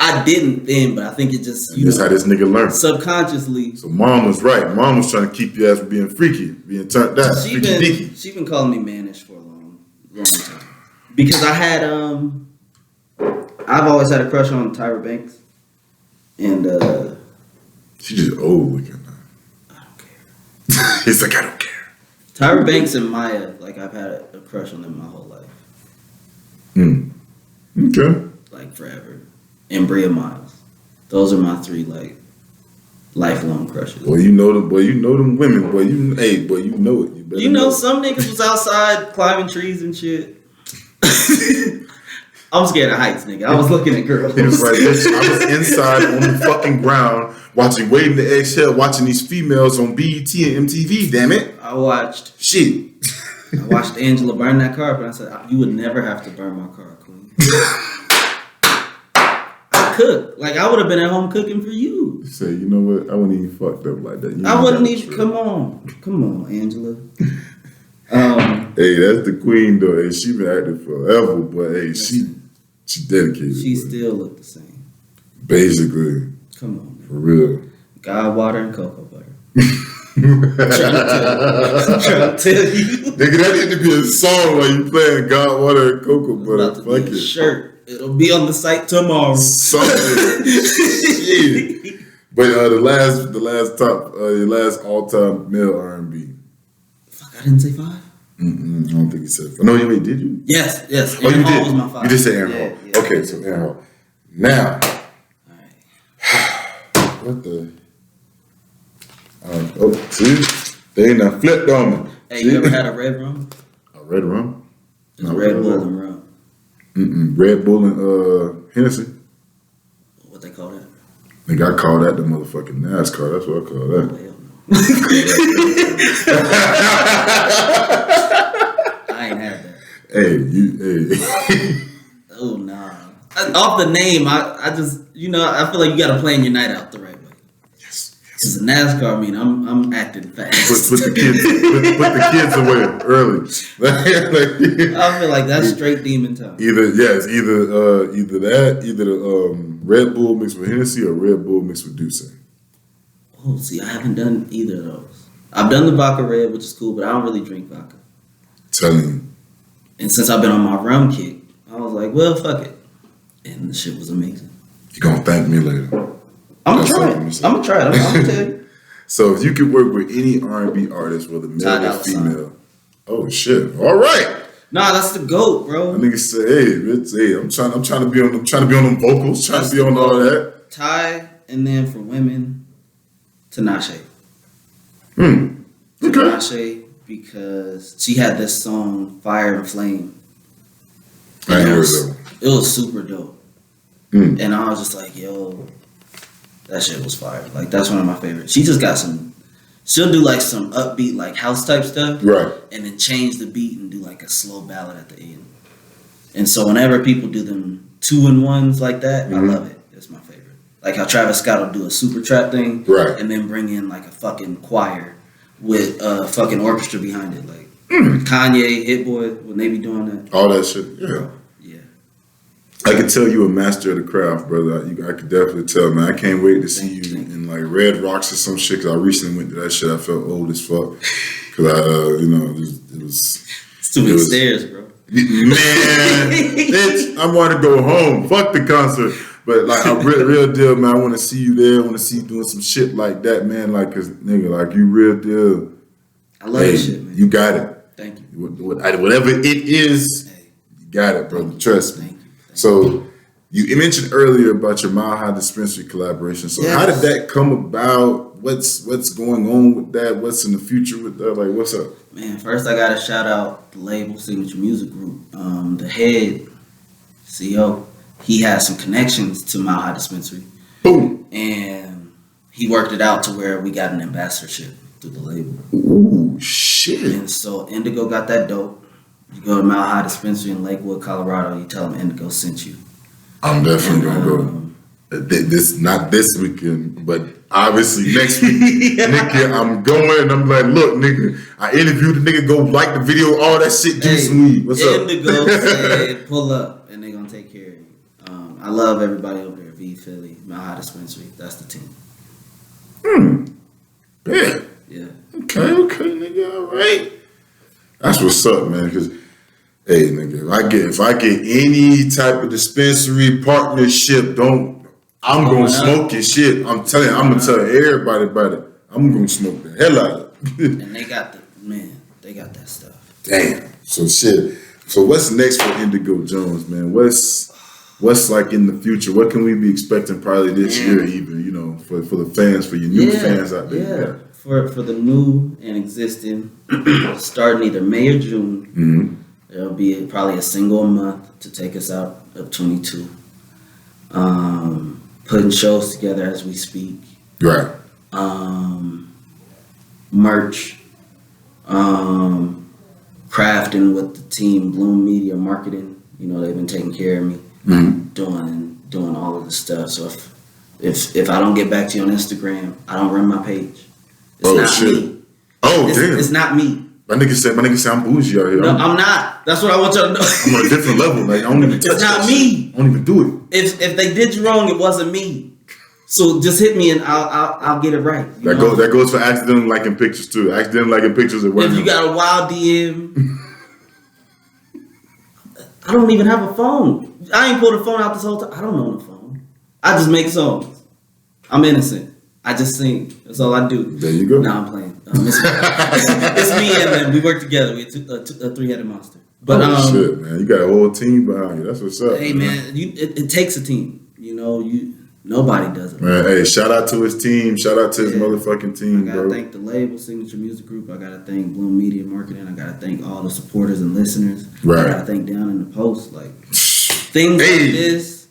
I didn't then, but I think it just, That's how this nigga learned. subconsciously. So mom was right. Mom was trying to keep your ass from being freaky, being turned down. She been calling me mannish for a long time. Because I had, I've always had a crush on Tyra Banks. And, She just old looking now. I don't care. He's like, I don't care. Tyra Banks and Maya, like I've had a crush on them my whole life. Okay. Like forever. And Bria Miles. Those are my 3 like lifelong crushes. Boy, you know them women, boy. You know it. You better know it. Some niggas was outside climbing trees and shit. I'm scared of heights, nigga. I was looking at girls. He was like, bitch, I was inside on the fucking ground watching Waiting to Exhale, watching these females on BET and MTV, damn it. I watched Angela burn that car, but I said, you would never have to burn my car, queen. I cook. Like, I would have been at home cooking for you. You say, you know what? I wouldn't even fucked up like that. I wouldn't even, come on, Angela. Hey, that's the queen, though. Hey, she been acting forever, but hey, she dedicated. She still look the same. Basically. Come on, man. For real. God, water, and cocoa butter. I'm trying to tell you. Nigga, that need to be a song while you playing God, Water, and Cocoa Butter. Fuck it. Shirt. It'll be on the site tomorrow. Something. Shit. But the last all-time male R&B. Fuck, I didn't say 5? I don't think you said 5. No, wait, did you? Yes. Oh, Aaron you Hall did. was my 5. You did say Aaron Hall. Yeah. Okay, so Aaron Hall. Now. Alright. What the? See? They ain't not flipped on me. Hey, you ever had a red rum? A red rum? No, Red Bull and rum. Red Bull and Hennessy. What they call that? Nigga, I call that the motherfucking NASCAR. That's what I call that. Oh, hell no. I ain't had that. Hey. Oh, nah. Off the name, I just, I feel like you got to plan your night out the right way. Yes. Because the NASCAR, I'm acting fast. Put the kids away early. I feel like that's straight demon time. Either the Red Bull mixed with Hennessy or Red Bull mixed with Douce. Oh, see, I haven't done either of those. I've done the vodka red, which is cool, but I don't really drink vodka. Telling you. And since I've been on my rum kick, I was like, well, fuck it. And the shit was amazing. You're going to thank me later. I'm going to try it. I'm going to try it. I'm going to tell you. So if you could work with any R&B artist, whether male or female. Oh, shit. All right. Nah, that's the GOAT, bro. That nigga say, hey, I'm trying to be on them vocals, trying to be on all that. Ty, and then for women, Tinashe. Okay. Tinashe, because she had this song Fire and Flame. I And heard it was super dope. And I was just like, yo, that shit was fire. Like, that's one of my favorites. She just got she'll do like some upbeat, like house type stuff. Right. And then change the beat and do like a slow ballad at the end. And so whenever people do them 2-in-1s like that, I love it. It's my favorite. Like how Travis Scott will do a super trap thing. Right. And then bring in like a fucking choir with a fucking orchestra behind it. Like Kanye, Hit Boy, when they be doing that. All that shit. Yeah. Yeah. I can tell you a master of the craft, brother. I could definitely tell, man. I can't wait to see you in like Red Rocks or some shit. Cause I recently went to that shit. I felt old as fuck. Cause it was. It's too many stairs, bro. Man, bitch, I want to go home. Fuck the concert. But like, a real deal, man. I want to see you there. I want to see you doing some shit like that, man. Like, cause nigga, like you real deal. I love that shit, man. You got it. Thank you. Whatever it is, you got it, brother. Trust me. Thank you. So you mentioned earlier about your Mile High Dispensary collaboration. So how did that come about? What's going on with that? What's in the future with that? Like, what's up? Man, first I gotta shout out the label Signature Music Group. The head CEO, he has some connections to Mile High Dispensary. Boom. And he worked it out to where we got an ambassadorship through the label. Ooh, shit. And so Indigo got that dope. You go to Mile High Dispensary in Lakewood, Colorado, you tell them Indigo sent you. I'm definitely gonna go. Not this weekend, but obviously next week. Nigga, I'm going and I'm like, look, nigga, I interviewed the nigga, go like the video, all that shit, do some weed. What's up? Indigo said, pull up, and they're gonna take care of you. I love everybody over there, V Philly, Mile High Dispensary. That's the team. Yeah. Yeah. Okay, nigga, all right. That's what's up, man. Because, hey, nigga, if I get any type of dispensary partnership, I'm gonna smoke your shit. I'm telling you, I'm gonna tell everybody about it. I'm gonna smoke the hell out of it. And they got that stuff. Damn. So shit. So what's next for Indigo Jones, man? What's like in the future? What can we be expecting probably this year, even? You know, for the fans, for your new fans out there. Yeah. For the new and existing, starting either May or June, there'll be probably a single a month to take us out of 22. Putting shows together as we speak. Right. Merch. Crafting with the team, Bloom Media Marketing. You know, they've been taking care of me, doing all of the stuff. So if I don't get back to you on Instagram, I don't run my page. It's not me. Damn. It's not me. My nigga say I'm bougie out here. No, I'm not. That's what I want y'all to know. I'm on a different level. Like, I don't even touch It's not that me. shit. I don't even do it. If they did you wrong, it wasn't me. So just hit me and I'll get it right. That goes for accidental liking pictures too. Accidental liking pictures at work. If you got a wild DM, I don't even have a phone. I ain't pulled a phone out this whole time. I don't own a phone. I just make songs. I'm innocent. I just sing. That's all I do. There you go. Nah, I'm playing. It's me and them. We work together. We a three-headed monster. But shit, man, you got a whole team behind you. That's what's up. Hey, man, it takes a team. You know, nobody does it. Man, hey, shout out to his team. Shout out to his motherfucking team, I gotta thank the label, Signature Music Group. I gotta thank Bloom Media Marketing. I gotta thank all the supporters and listeners. Right. I gotta thank Down in the Post. Like things like this,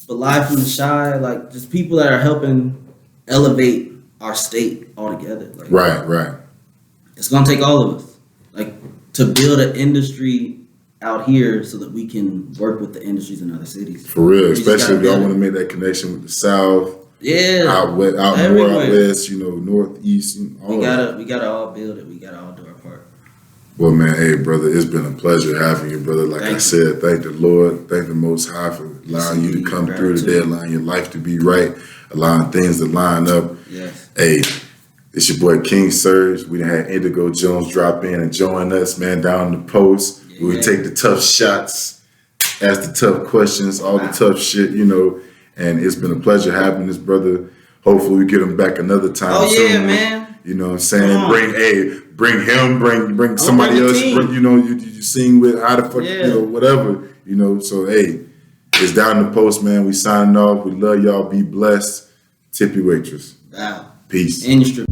but Live from the Shy, like just people that are helping elevate our state altogether. Like, right. It's gonna take all of us, like, to build an industry out here so that we can work with the industries in other cities. For real, especially if y'all want to make that connection with the South. Yeah. Out more out west, you know, northeast. We gotta all build it. We gotta all do our part. Well, man, hey, brother, it's been a pleasure having you, brother. Like I said, thank the Lord, thank the Most High for allowing you to come through today, allowing your life to be right, allowing things to line up. Yes. Hey, it's your boy King Surge. We done had Indigo Jones drop in and join us, man, down in the post. Yeah. We take the tough shots, ask the tough questions, all the tough shit, you know. And it's been a pleasure having this brother. Hopefully we get him back another time soon. Yeah, man. You know what I'm saying? Bring him, bring somebody else. You know, you sing with how the fuck, you know, whatever. You know, so hey, It's Down the Post, man. We signing off. We love y'all. Be blessed. Tip your waitress. Wow. Peace. And your strip